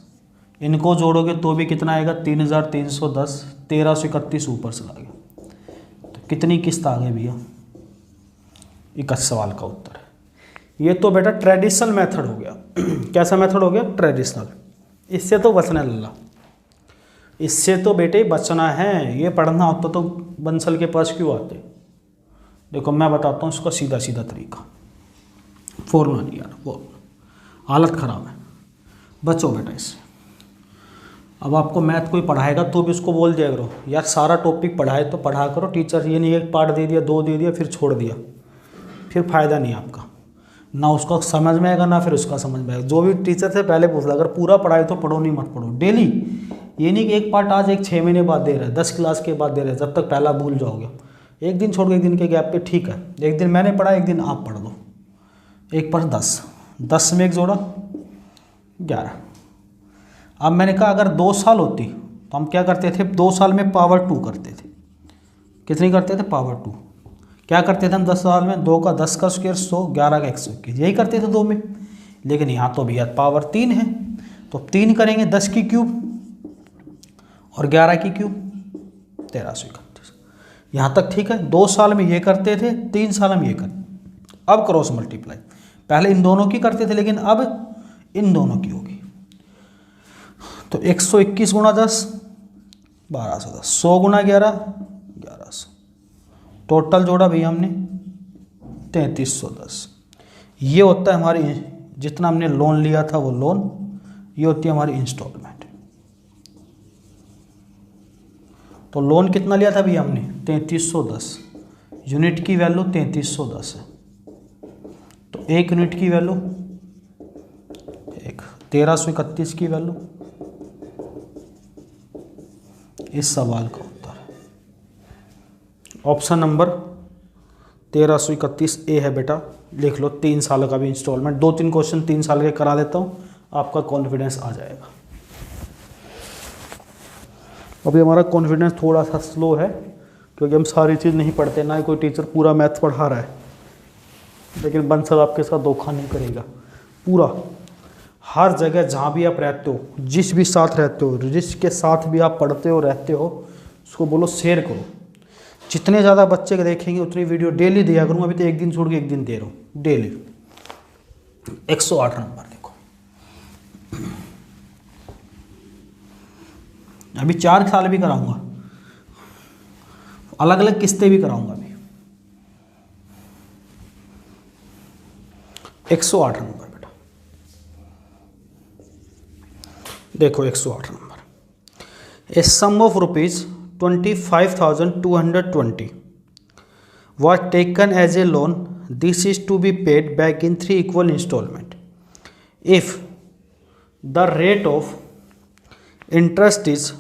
इनको जोड़ोगे तो भी कितना आएगा 3,310, 1331 ऊपर से ला गया, तो कितनी किस्त आ गई भैया। एक सवाल का उत्तर है। ये तो बेटा ट्रेडिशनल मेथड हो गया। कैसा मेथड हो गया ट्रेडिशनल, इससे तो बचना है लल्ला, इससे तो बेटे बचना है। ये पढ़ना होता तो बंसल के पास क्यों आते। देखो मैं बताता हूँ इसका सीधा सीधा तरीका, फॉर्मूला नहीं यार, वो हालत ख़राब है, बचो बेटा इससे। अब आपको मैथ कोई पढ़ाएगा तो भी उसको बोल दिया करो यार सारा टॉपिक पढ़ाए तो पढ़ा करो, टीचर ये नहीं एक पार्ट दे दिया 2 दे दिया फिर छोड़ दिया, फिर फ़ायदा नहीं आपका, ना उसका समझ में आएगा ना फिर उसका समझ में आएगा। जो भी टीचर से पहले पूछ ला, अगर पूरा पढ़ाए तो पढ़ो, नहीं मत पढ़ो डेली। ये नहीं कि एक पार्ट आज एक 6 महीने बाद दे रहा है, 10 क्लास के बाद दे रहा है, जब तक पहला भूल जाओगे। एक दिन छोड़ के एक दिन के गैप पे ठीक है, एक दिन मैंने पढ़ा एक दिन आप पढ़ दो। 1 पर 10, 10 में 1 जोड़ा 11। अब मैंने कहा अगर 2 साल होती तो हम क्या करते थे, 2 साल में पावर 2 करते थे। कितनी करते थे पावर 2। क्या करते थे हम 10 साल में, 2 का 10 का स्क्वायर 100, 11 का 121, यही करते थे 2 में। लेकिन यहाँ तो भैया पावर 3 है, तो 3 करेंगे 10 की क्यूब और 11 की क्यूब 1331। यहाँ तक ठीक है। 2 साल में ये करते थे, 3 साल में ये करते। अब क्रॉस मल्टीप्लाई, पहले इन दोनों की करते थे लेकिन अब इन दोनों की होगी। तो 121 गुणा 10 1210, 100 गुणा 11 1100, टोटल जोड़ा भैया हमने 3310। ये होता है हमारी, जितना हमने लोन लिया था वो लोन, ये होती है हमारी इंस्टॉलमेंट। तो लोन कितना लिया था भैया हमने 3310, यूनिट की वैल्यू 3310 है, तो 1 यूनिट की वैल्यू 1331 की वैल्यू। इस सवाल का उत्तर है ऑप्शन नंबर 1331 ए है बेटा, लिख लो। 3 साल का भी इंस्टॉलमेंट, 2-3 क्वेश्चन 3 साल के करा देता हूँ, आपका कॉन्फिडेंस आ जाएगा। अभी हमारा कॉन्फिडेंस थोड़ा सा स्लो है क्योंकि हम सारी चीज़ नहीं पढ़ते, ना ही कोई टीचर पूरा मैथ्स पढ़ा रहा है, लेकिन बंसल आपके साथ धोखा नहीं करेगा। पूरा हर जगह जहाँ भी आप रहते हो, जिस भी साथ रहते हो, जिसके साथ भी आप पढ़ते हो रहते हो, उसको बोलो शेयर करो। जितने ज़्यादा बच्चे के देखेंगे उतनी वीडियो डेली दिया करूँगा। अभी तो एक दिन छोड़ के एक दिन दे रहा हूँ डेली। 108 नंबर देखो, अभी 4 साल भी कराऊंगा, अलग अलग किस्तें भी कराऊंगा अभी। 108 नंबर बेटा, देखो 108 number. A sum of rupees 25,220 was taken as a loan. This is to be paid back in 3 equal installment. If the rate of interest is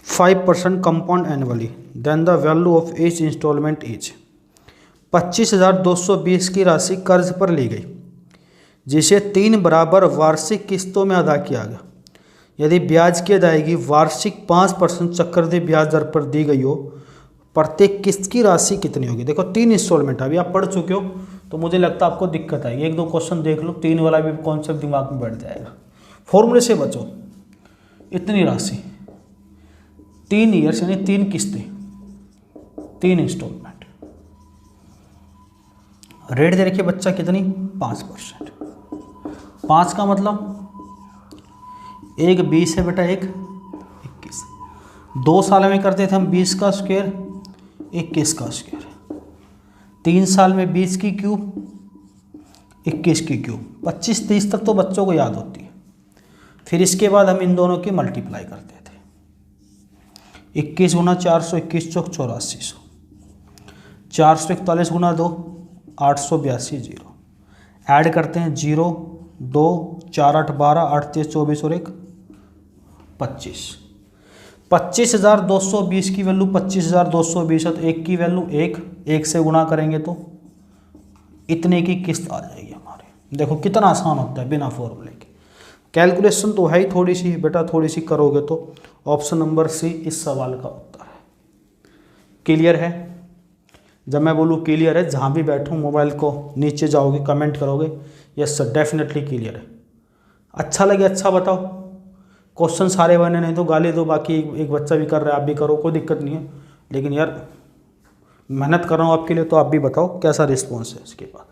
5% compound annually, then the value of each installment is 25,220 की राशि कर्ज पर ली गई जिसे 3 बराबर वार्षिक किस्तों में अदा किया गया। यदि ब्याज की अदायगी वार्षिक 5% चक्रवृद्धि ब्याज दर पर दी गई हो, प्रत्येक किस्त की राशि कितनी होगी। देखो 3 इंस्टॉलमेंट अभी आप पढ़ चुके हो, तो मुझे लगता है आपको दिक्कत आएगी। 1-2 क्वेश्चन देख लो, 3 वाला भी कॉन्सेप्ट दिमाग में बैठ जाएगा। फॉर्मूले से बचो। इतनी राशि 3 ईयर्स यानी 3 किस्तें, 3 इंस्टॉलमेंट। रेट दे रखिए बच्चा कितनी, 5%। 5 का मतलब एक 20 है बेटा, एक 21। 2 साल में करते थे हम 20 का स्क्वायर, 21 का स्क्वायर। 3 साल में 20 की क्यूब, 21 की क्यूब। 25-30 तक तो बच्चों को याद होती है। फिर इसके बाद हम इन दोनों की मल्टीप्लाई करते थे। 21 गुना 400, 21 चौक 8400, 441 गुना 2, 882 जीरो। ऐड करते हैं 0, 2, 4, 8, 12, 8, 3, 24 और 1, 25। 25,220 की वैल्यू 25,220 है, तो 1 की वैल्यू 1 से गुना करेंगे तो इतने की किस्त आ जाएगी हमारे। देखो कितना आसान होता है बिना फॉर्मूले के। कैलकुलेशन तो है ही थोड़ी सी बेटा, थोड़ी सी करोगे तो ऑप्शन नंबर सी इस सवाल का उत्तर है। क्लियर है? जब मैं बोलूँ क्लियर है, जहाँ भी बैठूँ मोबाइल को नीचे जाओगे कमेंट करोगे यस सर डेफिनेटली क्लियर है। अच्छा लगे अच्छा बताओ, क्वेश्चन सारे बने नहीं तो गाली दो, बाकी एक बच्चा भी कर रहा है आप भी करो, कोई दिक्कत नहीं है। लेकिन यार मेहनत कर रहा हूँ आपके लिए, तो आप भी बताओ कैसा रिस्पॉन्स है इसके बाद।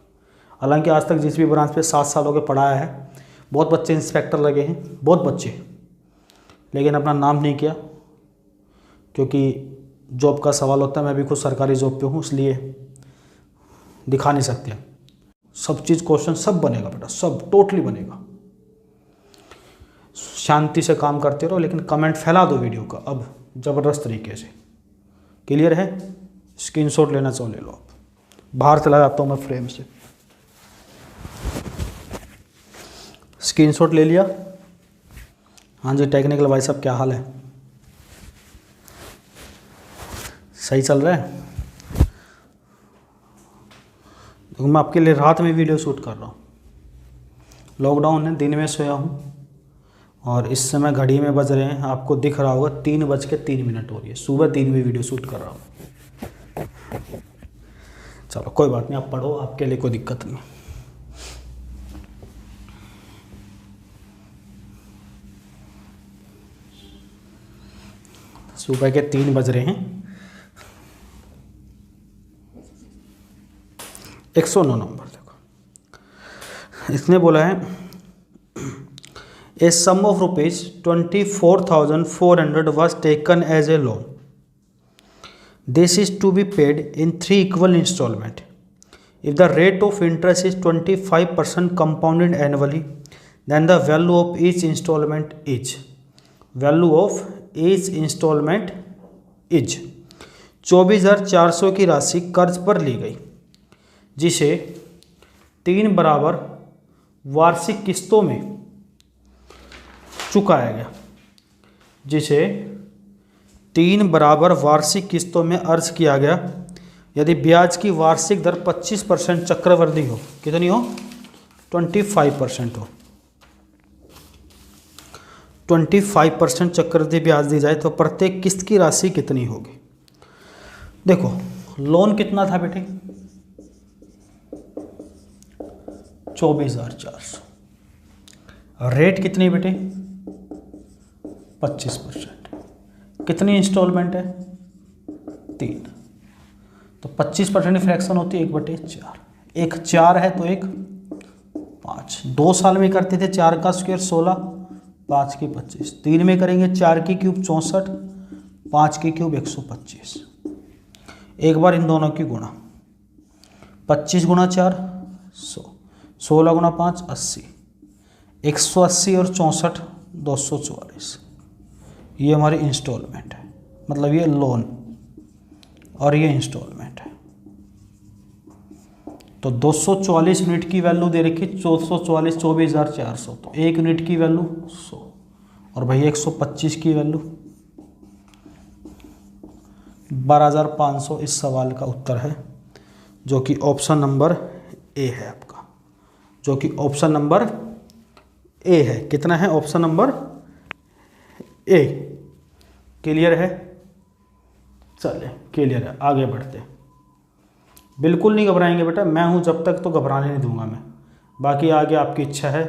हालांकि आज तक जिस भी ब्रांच पे 7 साल हो गए पढ़ाया है, बहुत बच्चे इंस्पेक्टर लगे हैं, बहुत बच्चे, लेकिन अपना नाम नहीं किया क्योंकि जॉब का सवाल होता है। मैं भी खुद सरकारी जॉब पे हूँ, इसलिए दिखा नहीं सकते। सब चीज़ क्वेश्चन सब बनेगा बेटा, सब टोटली बनेगा। शांति से काम करते रहो, लेकिन कमेंट फैला दो वीडियो का अब ज़बरदस्त तरीके से। क्लियर है? स्क्रीनशॉट लेना चाहो ले लो। आप बाहर चला जाता हूँ मैं फ्रेम से। स्क्रीनशॉट ले लिया? हाँ जी टेक्निकल भाई साहब क्या हाल है? सही चल रहा है? देखो मैं आपके लिए रात में वीडियो शूट कर रहा हूँ। लॉकडाउन है, दिन में सोया हूँ और इस समय घड़ी में बज रहे हैं, आपको दिख रहा होगा 3:03 हो रही है। सुबह 3 बजे वीडियो शूट कर रहा हूँ। चलो कोई बात नहीं, आप पढ़ो, आपके लिए कोई दिक्कत नहीं। सुबह के 3 बज रहे हैं। 109 नंबर देखो, इसने बोला है A sum of rupees 24,400 was taken as a loan. This is to be paid in 3 equal installments. If the rate of interest is 25% compounded annually, then the value of each installment is 24,400 की राशि कर्ज पर ली गई जिसे 3 बराबर वार्षिक किस्तों में चुकाया गया, जिसे 3 बराबर वार्षिक किस्तों में अर्ज किया गया। यदि ब्याज की वार्षिक दर 25% चक्रवृद्धि हो, कितनी हो? 25% हो। 25% चक्रवृद्धि ब्याज दी जाए तो प्रत्येक किस्त की राशि कितनी होगी। देखो लोन कितना था बेटे, 24,400। रेट कितनी बेटे, 25%। कितनी इंस्टॉलमेंट है, 3। तो 25% फ्रैक्शन होती है 1/4। एक 4 है तो एक 5। 2 साल में करते थे 4 का स्क्वायर 16, 5 की 25। 3 में करेंगे 4 की क्यूब 64, 5 की क्यूब 125। एक बार इन दोनों की गुणा, 25 गुणा 4 100, 16 गुणा 5 80, 180 और 64 244। ये हमारी इंस्टॉलमेंट है, मतलब ये लोन और ये इंस्टॉलमेंट है। तो 244 यूनिट की वैल्यू दे रखी 444, 24,400। तो 1 यूनिट की वैल्यू 100 और भाई 125 की वैल्यू 12,500 इस सवाल का उत्तर है, जो कि ऑप्शन नंबर ए है आपका, जो कि ऑप्शन नंबर ए है। कितना है, ऑप्शन नंबर ए। क्लियर है, चले क्लियर है, आगे बढ़ते हैं। बिल्कुल नहीं घबराएंगे बेटा, मैं हूं जब तक तो घबराने नहीं दूंगा मैं। बाकी आगे आपकी इच्छा है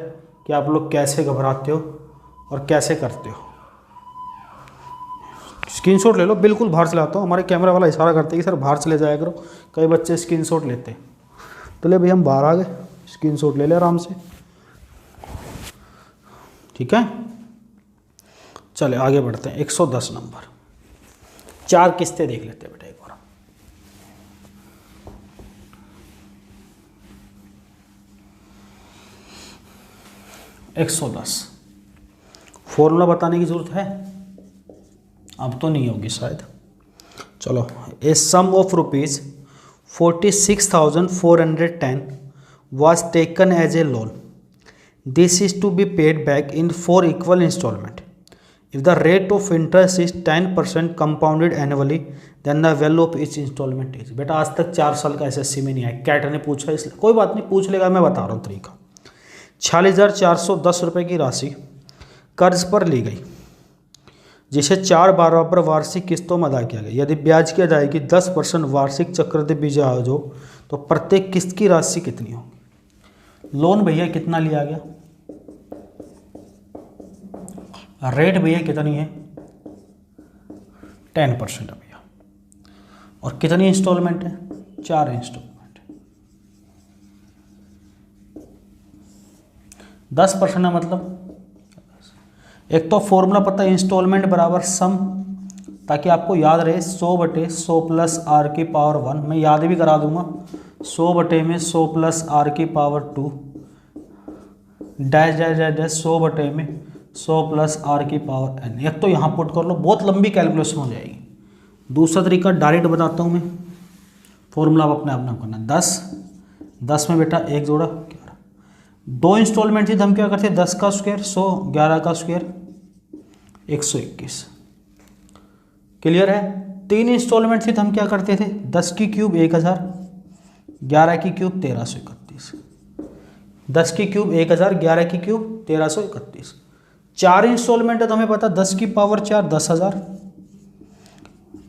कि आप लोग कैसे घबराते हो और कैसे करते हो। स्क्रीनशॉट ले लो, बिल्कुल बाहर से लाता हूँ। हमारे कैमरा वाला इशारा करते हैं कि सर बाहर चले जाया करो, कई बच्चे स्क्रीनशॉट लेते हैं। तो ले भाई हम बाहर आ गए, स्क्रीनशॉट ले ले आराम से, ठीक है। चले आगे बढ़ते हैं। 110 नंबर, 4 किस्तें देख लेते हैं बेटा एक बार। $110 फॉर्मूला बताने की जरूरत है, अब तो नहीं होगी शायद। चलो, ए sum of ₹46,410 was taken as a loan. This is to be paid back in 4 equal installments. If the rate of interest is 10% compounded annually, then the value of each installment is। बेटा आज तक 4 साल का SSC में नहीं आया, cat ने पूछा, इसलिए कोई बात नहीं, पूछ लेगा, मैं बता रहा हूँ तरीका। 46,410 रुपये की राशि कर्ज पर ली गई, जिसे 4 बराबर वार्षिक किस्तों में अदा किया गया। यदि ब्याज की अदायगी 10% वार्षिक चक्रवृद्धि ब्याज हो तो प्रत्येक किस्त की राशि कितनी होगी। लोन भैया कितना लिया गया, रेट भैया कितनी है, 10% है भैया, और कितनी इंस्टॉलमेंट है, 4 इंस्टॉलमेंट। 10% है, मतलब एक तो फॉर्मूला पता है, इंस्टॉलमेंट बराबर सम, ताकि आपको याद रहे 100/100 प्लस आर की पावर 1। मैं याद भी करा दूंगा, 100/100 प्लस आर की पावर 2 dash dash dash dash 100/100 plus R की पावर n। एक तो यहाँ पुट कर लो, बहुत लंबी कैलकुलेशन हो जाएगी। दूसरा तरीका डायरेक्ट बताता हूँ मैं, फॉर्मूला आप अपने आप नाम करना। 10 में बेटा 1 जोड़ा 11, 2 इंस्टॉलमेंट थी तो हम क्या करते, 10 का स्क्वायर 100, 11 का स्क्वायर 121। क्लियर है। 3 इंस्टॉलमेंट थी तो हम क्या करते थे, 10 की क्यूब 1000, 11 की क्यूब 1331, 10 की क्यूब 1000, 11 की क्यूब 1331। 4 इंस्टॉलमेंट है तो हमें पता 10 की पावर 4 10,000,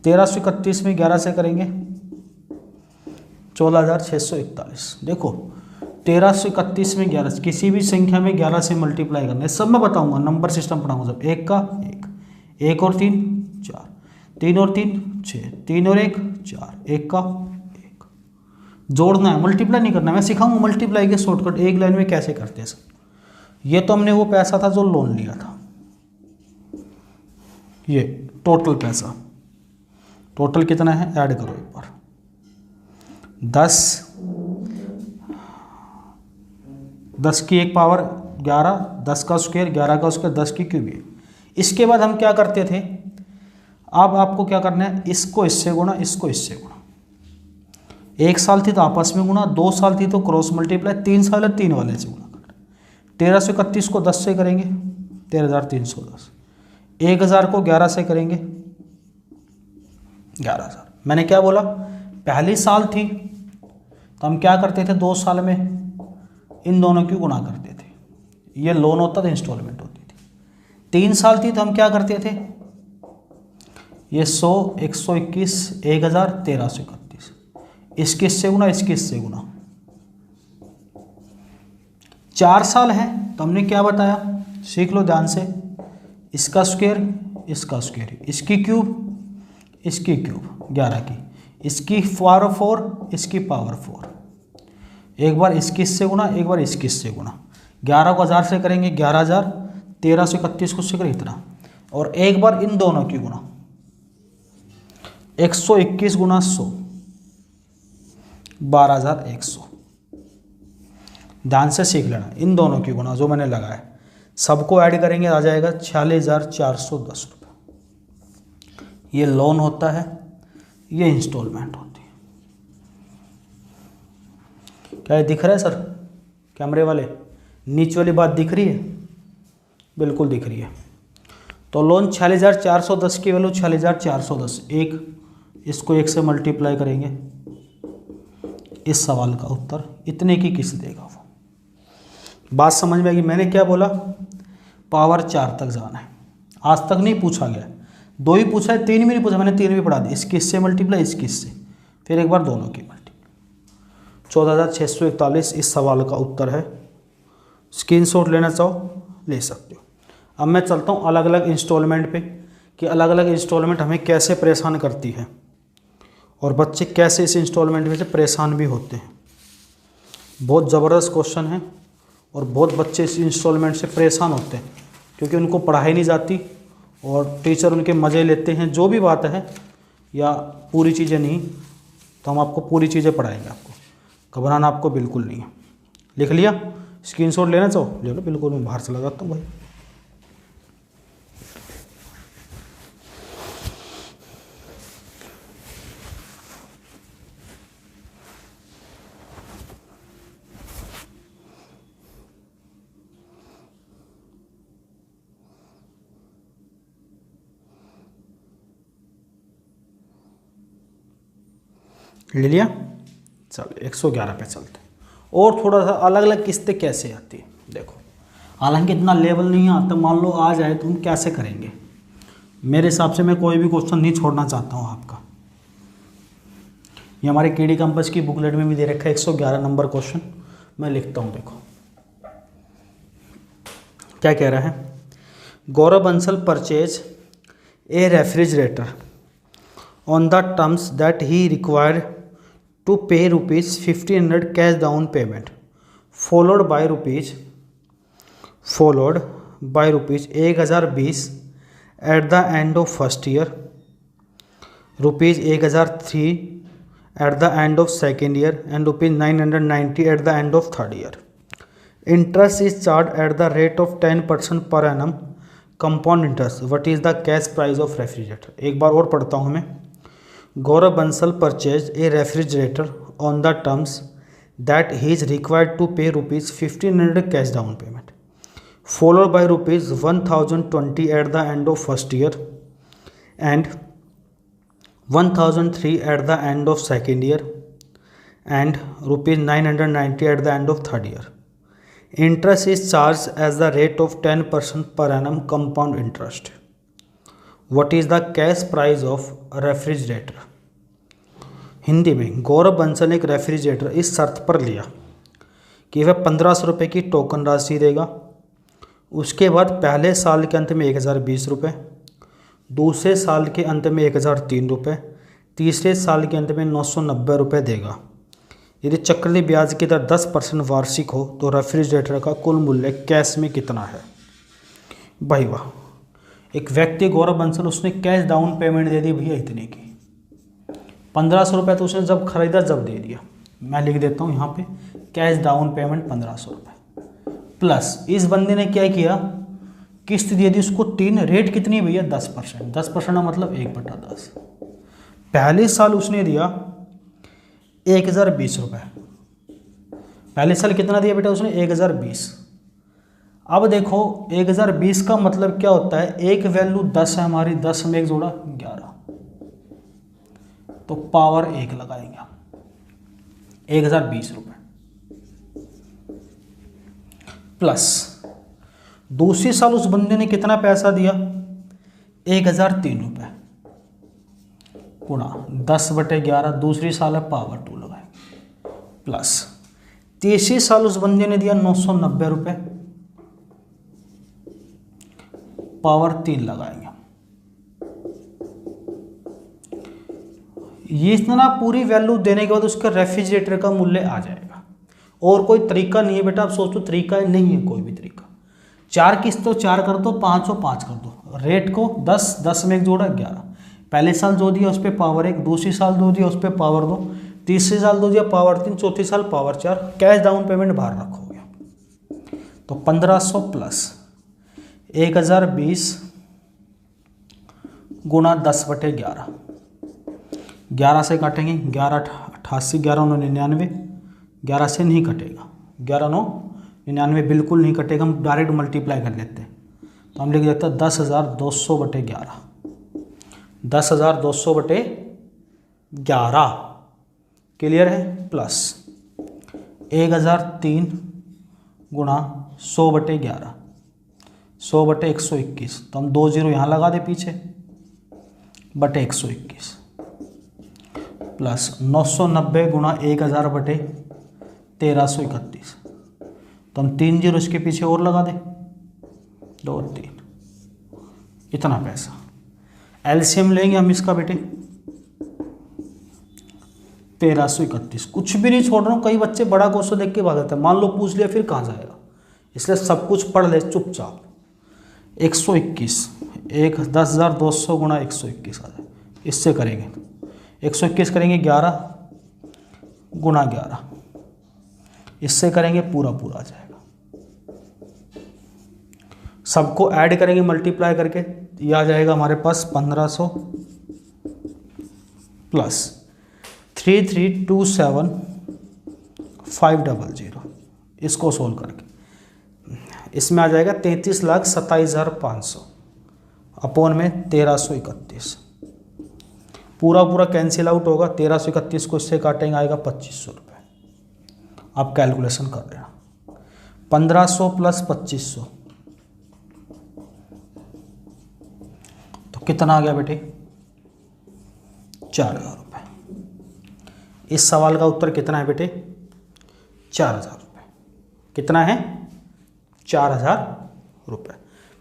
1331 में 11 से करेंगे 14,641। देखो 1331 में 11, किसी भी संख्या में 11 से मल्टीप्लाई करना है, सब मैं बताऊंगा, नंबर सिस्टम पढ़ाऊंगा सब। 1 का 1, 1 और 3 4, 3 और 3 6, 3 और 1 4, 1 का 1। जोड़ना है, मल्टीप्लाई नहीं करना। मैं सिखाऊंगा मल्टीप्लाई के शॉर्टकट एक लाइन में कैसे करते हैं सब। ये तो हमने वो पैसा था जो लोन लिया था, ये टोटल पैसा, टोटल कितना है ऐड करो एक बार। 10 की 1 पावर 11, 10 का स्क्वायर 11 का स्क्वायर 10 की क्यूब। इसके बाद हम क्या करते थे, अब आपको क्या करना है, इसको इससे गुणा, इसको इससे गुणा। 1 साल थी तो आपस में गुणा, 2 साल थी तो क्रॉस मल्टीप्लाई, 3 साल है 3 वाले से गुणा करना। 1331 को 10 से करेंगे 13,310, 1000 को 11 से करेंगे 11,000। मैंने क्या बोला, पहली साल थी तो हम क्या करते थे, 2 साल में इन दोनों की गुणा करते थे। ये लोन होता था, इंस्टॉलमेंट होती थी। 3 साल थी तो हम क्या करते थे, ये 100, 121, 1000, 1331, इसके इससे गुना, इसके इससे गुना। 4 साल है तो हमने क्या बताया, सीख लो ध्यान से, इसका स्क्वायर, इसका स्क्वायर, इसकी क्यूब, इसकी क्यूब 11 की, इसकी पावर 4, इसकी पावर 4, एक बार इसकी इससे गुना, एक बार इसकी इससे गुना। 11 को 1000 से करेंगे 11,000, 1331 को से इतना, और एक बार इन दोनों की गुना, 121 गुना 100, 12,100। ध्यान से सीख लेना, इन दोनों की गुना जो मैंने लगाया, सबको ऐड करेंगे आ जाएगा 46,410 रुपये। ये लोन होता है, ये इंस्टॉलमेंट होती है। क्या ये दिख रहा है सर कैमरे वाले, नीचे वाली बात दिख रही है? बिल्कुल दिख रही है। तो लोन 46,410 की वैल्यू 46,410, एक इसको 1 से मल्टीप्लाई करेंगे, इस सवाल का उत्तर इतने की किस्त देगा वो। बात समझ में आएगी? मैंने क्या बोला, पावर 4 तक जाना है। आज तक नहीं पूछा गया, 2 ही पूछा है, 3 भी नहीं पूछा, मैंने 3 भी पढ़ा दी। इसकी इससे मल्टीप्लाई, इसकी इससे, फिर एक बार दोनों की मल्टीप्लाई। 14,641 इस सवाल का उत्तर है। स्क्रीनशॉट लेना चाहो ले सकते हो। अब मैं चलता हूँ अलग अलग इंस्टॉलमेंट पे, कि अलग अलग इंस्टॉलमेंट हमें कैसे परेशान करती है और बच्चे कैसे इस इंस्टॉलमेंट में से परेशान भी होते हैं। बहुत ज़बरदस्त क्वेश्चन है और बहुत बच्चे इस इंस्टॉलमेंट से परेशान होते हैं क्योंकि उनको पढ़ाई नहीं जाती और टीचर उनके मज़े लेते हैं। जो भी बात है, या पूरी चीज़ें नहीं, तो हम आपको पूरी चीज़ें पढ़ाएंगे, आपको घबराना आपको बिल्कुल नहीं है। लिख लिया? स्क्रीनशॉट लेना चाहो ले लो, बिल्कुल मैं बाहर चला जाता हूँ भाई। ले लिया? चलो 111 पे चलते हैं। और थोड़ा सा अलग अलग किस्तें कैसे आती है देखो। हालांकि इतना लेवल नहीं आता, मान लो आ जाए तो हम कैसे करेंगे। मेरे हिसाब से मैं कोई भी क्वेश्चन नहीं छोड़ना चाहता हूँ आपका। ये हमारे केडी कैंपस की बुकलेट में भी दे रखा है 111 नंबर क्वेश्चन। मैं लिखता हूँ, देखो क्या कह रहा है। Gaurav Bansal purchase a refrigerator on the terms that he required to pay rupees 1500 cash down payment followed by rupees 1020 at the end of first year, rupees 1003 at the end of second year, and rupees 990 at the end of third year. Interest is charged at the rate of 10% per annum compound interest. What is the cash price of refrigerator? एक बार और पढ़ता हूँ मैं। Gaurav Bansal purchased a refrigerator on the terms that he is required to pay rupees 1500 cash down payment, followed by rupees 1020 at the end of first year and 1003 at the end of second year and rupees 990 at the end of third year. Interest is charged as the rate of 10% per annum compound interest. What is the cash price of refrigerator? Hindi में, गौरव बंसल ने एक refrigerator इस शर्त पर लिया कि वह 1500 रुपये की टोकन राशि देगा, उसके बाद पहले साल के अंत में 1020 रुपये, दूसरे साल के अंत में 1003 रुपये, तीसरे साल के अंत में 990 रुपये देगा। यदि चक्रवृद्धि ब्याज की दर 10% वार्षिक हो तो रेफ्रिजरेटर का कुल मूल्य कैश में कितना है? भाई वाह, एक व्यक्ति गौरव बंसल, उसने कैश डाउन पेमेंट दे दी भैया इतने की, 1500 रुपये तो उसने जब खरीदा जब दे दिया। मैं लिख देता हूँ यहाँ पे, कैश डाउन पेमेंट 1500 रुपये, प्लस इस बंदे ने क्या किया, किस्त दे दी उसको 3। रेट कितनी है भैया? 10%। 10% मतलब 1/10। पहले साल उसने दिया 1020 रुपये। पहले साल कितना दिया बेटा उसने? 1020। अब देखो 1020 का मतलब क्या होता है, एक वैल्यू 10 है हमारी, 10 में एक जोड़ा 11, तो पावर 1 लगाएंगे हम, 1020 रुपये प्लस दूसरी साल उस बंदे ने कितना पैसा दिया, 1003 रुपये गुणा 10/11, दूसरी साल है पावर 2 लगाए, प्लस तीसरी साल उस बंदे ने दिया 990 रुपये पावर 3 लगाएंगे। ये इतना पूरी वैल्यू देने के बाद उसका रेफ्रिजरेटर का मूल्य आ जाएगा। और कोई तरीका नहीं है बेटा, आप सोचो तरीका है, नहीं है कोई भी तरीका। 4 किस्तों 4 कर दो, 5 और 5 कर दो, रेट को 10, 10 में एक जोड़ा 11, पहले साल जो दिया उस पर पावर 1, दूसरी साल जो दिया उस पर पावर 2, तीसरी साल जो दिया पावर 3, चौथी साल पावर 4, कैश डाउन पेमेंट बाहर रखोगे तो 1500 प्लस 1020 गुणा 10/11, 11 से काटेंगे, 11 88, 11 9 99, 11 से नहीं कटेगा, 11 9 99 बिल्कुल नहीं कटेगा, हम डायरेक्ट मल्टीप्लाई कर लेते हैं तो हम लिख देते हैं 10,200/11, 10,200/11 क्लियर है, प्लस 1003 गुणा 100/11, 100/121, तो हम 2 0 यहाँ लगा दे पीछे, बटे 121, प्लस 990 गुणा 1000/1331, तो हम 3 0 इसके पीछे और लगा दें, 2 3, इतना पैसा। एलसीएम लेंगे हम इसका बेटे 1331, कुछ भी नहीं छोड़ रहा हूँ, कई बच्चे बड़ा क्वेश्चन देख के भाग जाते हैं, मान लो पूछ लिया फिर कहाँ जाएगा, इसलिए सब कुछ पढ़ ले चुपचाप। 121 10,200 गुणा 121 आ जाए, इससे करेंगे 121 करेंगे 11 गुणा 11, इससे करेंगे पूरा पूरा आ जाएगा, सबको ऐड करेंगे मल्टीप्लाई करके, ये आ जाएगा हमारे पास 1500 प्लस 3327,500, इसको सोल्व करके इसमें आ जाएगा 33,27,500 अपॉन में 1331, पूरा पूरा कैंसिल आउट होगा, 1331 को इससे काटेंगे आएगा 2500 रुपये। आप कैलकुलेशन कर रहे हैं, 1500 प्लस 2500 तो कितना आ गया बेटे, 4,000 रुपये। इस सवाल का उत्तर कितना है बेटे, 4,000 रुपये। कितना है, 4,000 रुपये।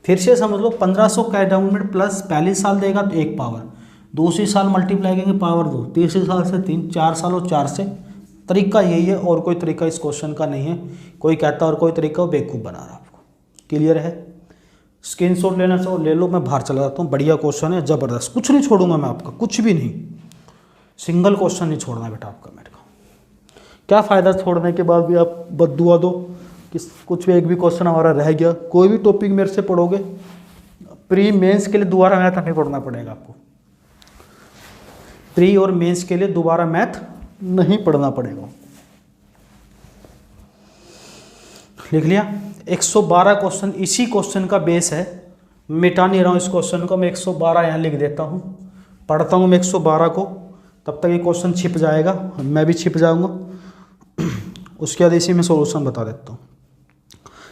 फिर से समझ लो, 1500 कैश डाउन पेमेंट प्लस पहली साल देगा तो 1 पावर, दूसरी साल मल्टीप्लाई करेंगे पावर 2, तीसरी साल से 3, 4 साल और 4 से। तरीका यही है, और कोई तरीका इस क्वेश्चन का नहीं है। कोई कहता और कोई तरीका, वो बेवकूफ़ बना रहा आपको। क्लियर है, स्क्रीनशॉट लेना चाहो ले लो, मैं बाहर चला जाता हूँ। बढ़िया क्वेश्चन है, ज़बरदस्त, कुछ नहीं छोड़ूंगा मैं आपका, कुछ भी नहीं, सिंगल क्वेश्चन नहीं छोड़ना बेटा आपका मेरे को। क्या फ़ायदा छोड़ने के बाद भी आप बद्दुआ दो कि कुछ भी एक भी क्वेश्चन हमारा रह गया। कोई भी टॉपिक मेरे से पढ़ोगे, प्री मेंस के लिए दोबारा मैथ नहीं पढ़ना पड़ेगा आपको, प्री और मेंस के लिए दोबारा मैथ नहीं पढ़ना पड़ेगा। लिख लिया। 112 क्वेश्चन इसी क्वेश्चन का बेस है, मिटा नहीं रहा हूँ इस क्वेश्चन को, मैं 112 यहाँ लिख देता हूँ, पढ़ता हूँ मैं 112 को, तब तक ये क्वेश्चन छिप जाएगा, मैं भी छिप जाऊँगा। उसके बाद इसी में सॉल्यूशन बता देता हूँ।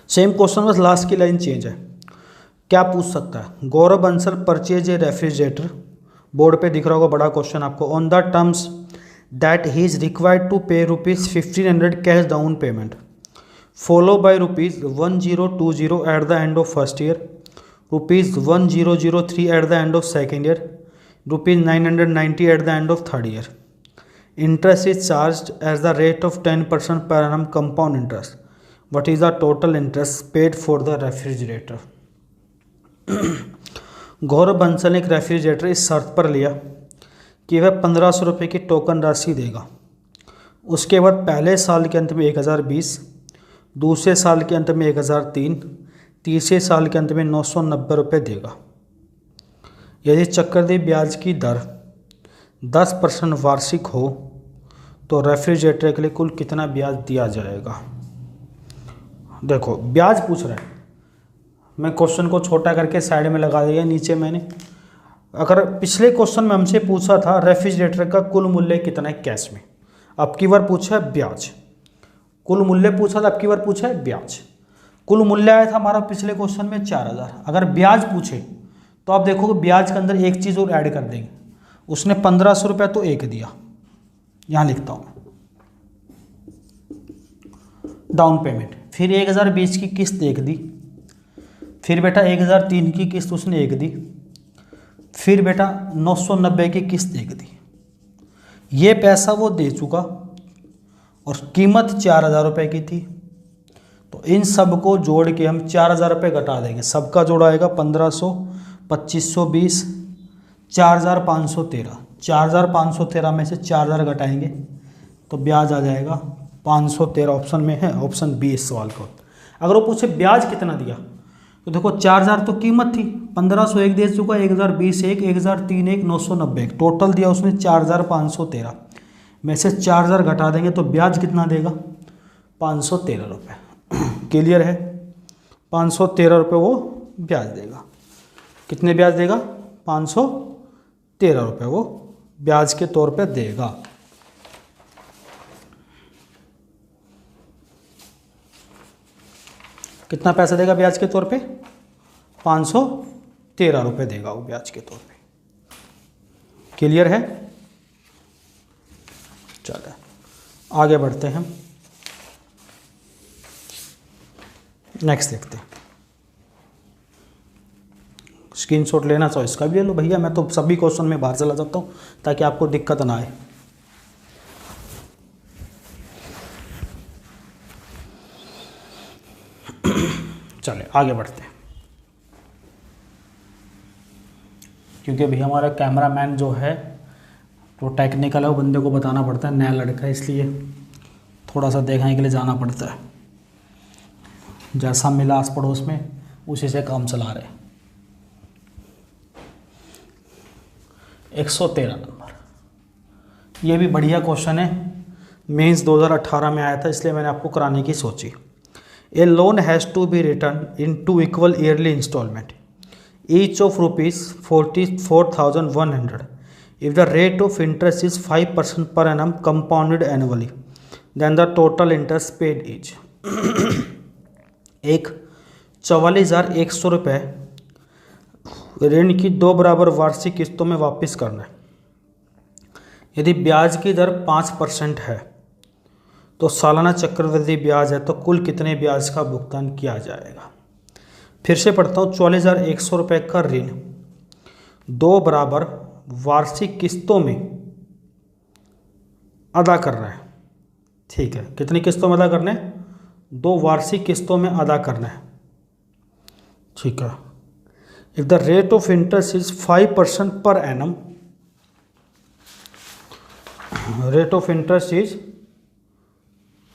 सेम क्वेश्चन, बस लास्ट की लाइन चेंज है। क्या पूछ सकता है, Gaurav Bansal purchase a refrigerator, board पे दिख रहा होगा बड़ा क्वेश्चन आपको, on the terms that he is required to pay ₹1500 cash down payment, follow by ₹1020 at the end of first year, ₹1003 at the end of second year, ₹990 at the end of third year. Interest is charged as the rate of 10% per annum compound interest. What is the total interest paid for the refrigerator? गौरव बंसल ने एक refrigerator इस शर्त पर लिया कि वह 1500 रुपये की टोकन राशि देगा। उसके बाद पहले साल के अंत में 1020, दूसरे साल के अंत में 1003, तीसरे साल के अंत में 990 रुपये देगा। यदि चक्रवृद्धि ब्याज की दर 10% वार्षिक हो तो रेफ्रिजरेटर के लिए कुल कितना ब्याज दिया जाएगा। देखो ब्याज पूछ रहे हैं, मैं क्वेश्चन को छोटा करके साइड में लगा दिया नीचे मैंने। अगर पिछले क्वेश्चन में हमसे पूछा था रेफ्रिजरेटर का कुल मूल्य कितना है कैश में, अब की बार पूछा है ब्याज। कुल मूल्य पूछा था, अब की बार पूछा है ब्याज। कुल मूल्य आया था हमारा पिछले क्वेश्चन में 4000। अगर ब्याज पूछे तो आप देखोगे ब्याज के अंदर एक चीज़ और ऐड कर देंगे। उसने 1500 रुपये तो एक दिया, यहाँ लिखता हूँ डाउन पेमेंट, फिर 1020 की किस्त एक दी, फिर बेटा 1003 की किस्त उसने एक दी, फिर बेटा 990 की किस्त एक दी। ये पैसा वो दे चुका और कीमत 4000 रुपये की थी। तो इन सब को जोड़ के हम 4000 रुपये घटा देंगे, सबका जोड़ आएगा 1500, 2520, 4513। 4513 में से 4000 घटाएंगे तो ब्याज आ जाएगा 513। ऑप्शन में है, ऑप्शन बी इस सवाल का। अगर वो पूछे ब्याज कितना दिया तो देखो 4000 तो कीमत थी, 1500 एक दे चुका, 1020 एक, 1003 एक, 990 एक, टोटल दिया उसने 4513 में से 4000 घटा देंगे तो ब्याज कितना देगा 513 रुपये। क्लियर है, 513 रुपये वो ब्याज देगा। कितने ब्याज देगा 513 रुपये वो ब्याज के तौर पे देगा। कितना पैसा देगा ब्याज के तौर पे 513 रुपये देगा वो ब्याज के तौर पे। क्लियर है, चलो आगे बढ़ते हैं, नेक्स्ट देखते हैं। स्क्रीनशॉट लेना चाहो इसका भी ले लो भैया, मैं तो सभी क्वेश्चन में बाहर चला जाता हूँ ताकि आपको दिक्कत ना आए। चले आगे बढ़ते हैं, क्योंकि अभी हमारा कैमरामैन जो है वो टेक्निकल है, वो बंदे को बताना पड़ता है, नया लड़का है इसलिए थोड़ा सा देखने के लिए जाना पड़ता है। जैसा मिला आस पड़ोस में उसी से काम चला रहे। 113 नंबर, ये भी बढ़िया क्वेश्चन है, मेंस 2018 में आया था इसलिए मैंने आपको कराने की सोची। A loan has to be return in 2 equal yearly instalment each of ₹44,100 if the rate of interest is 5% per annum compounded annually then the total interest paid is एक 44,100 रुपये ऋण की 2 बराबर वार्षिक किस्तों में वापस करना है। यदि ब्याज की दर 5% है तो सालाना चक्रवृद्धि ब्याज है तो कुल कितने ब्याज का भुगतान किया जाएगा। फिर से पढ़ता हूँ, 44,100 रुपये का ऋण 2 बराबर वार्षिक किस्तों में अदा करना है। ठीक है, कितनी किस्तों में अदा करना है 2 वार्षिक किस्तों में अदा करना है। ठीक है, if the rate of interest is 5% per annum, rate of interest is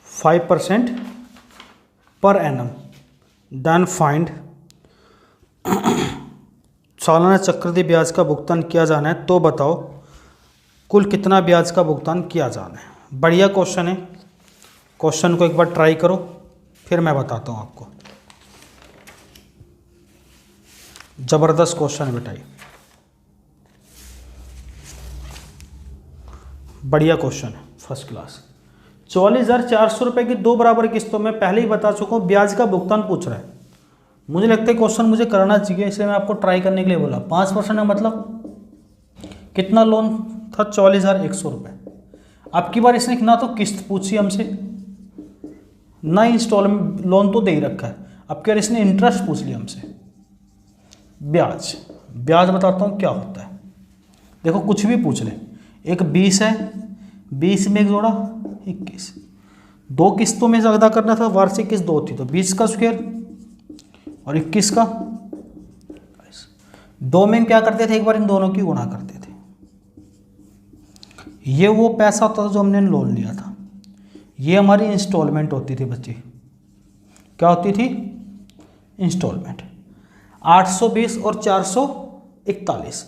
5% per annum, then find सालाना चक्रवृद्धि ब्याज का भुगतान किया जाना है तो बताओ कुल कितना ब्याज का भुगतान किया जाना है। बढ़िया क्वेश्चन है, क्वेश्चन को एक बार ट्राई करो फिर मैं बताता हूँ आपको। जबरदस्त क्वेश्चन है बेटा, बढ़िया क्वेश्चन है, फर्स्ट क्लास। 44,400 रुपये की 2 बराबर किस्तों में पहले ही बता चुका हूँ ब्याज का भुगतान पूछ रहा है। मुझे लगता है क्वेश्चन मुझे करना चाहिए इसलिए मैं आपको ट्राई करने के लिए बोला। 5% का मतलब कितना लोन था 44,100 रुपये। अब की बार इसने ना तो किस्त पूछी हमसे ना इंस्टॉलमेंट, लोन तो दे ही रखा है। अब क्या इसने इंटरेस्ट पूछ लिया हमसे। ब्याज, ब्याज बताता हूँ क्या होता है। देखो कुछ भी पूछ ले, एक 20 है, 20 में एक जोड़ा 21, 2 किस्तों में अदा करना था, वार्षिक किस्त 2 थी तो 20 का स्क्वायर और 21 का। 2 में क्या करते थे, एक बार इन दोनों की गुणा करते थे। ये वो पैसा होता था जो हमने लोन लिया था, ये हमारी इंस्टॉलमेंट होती थी बच्चे। क्या होती थी, इंस्टॉलमेंट। 820 और 441,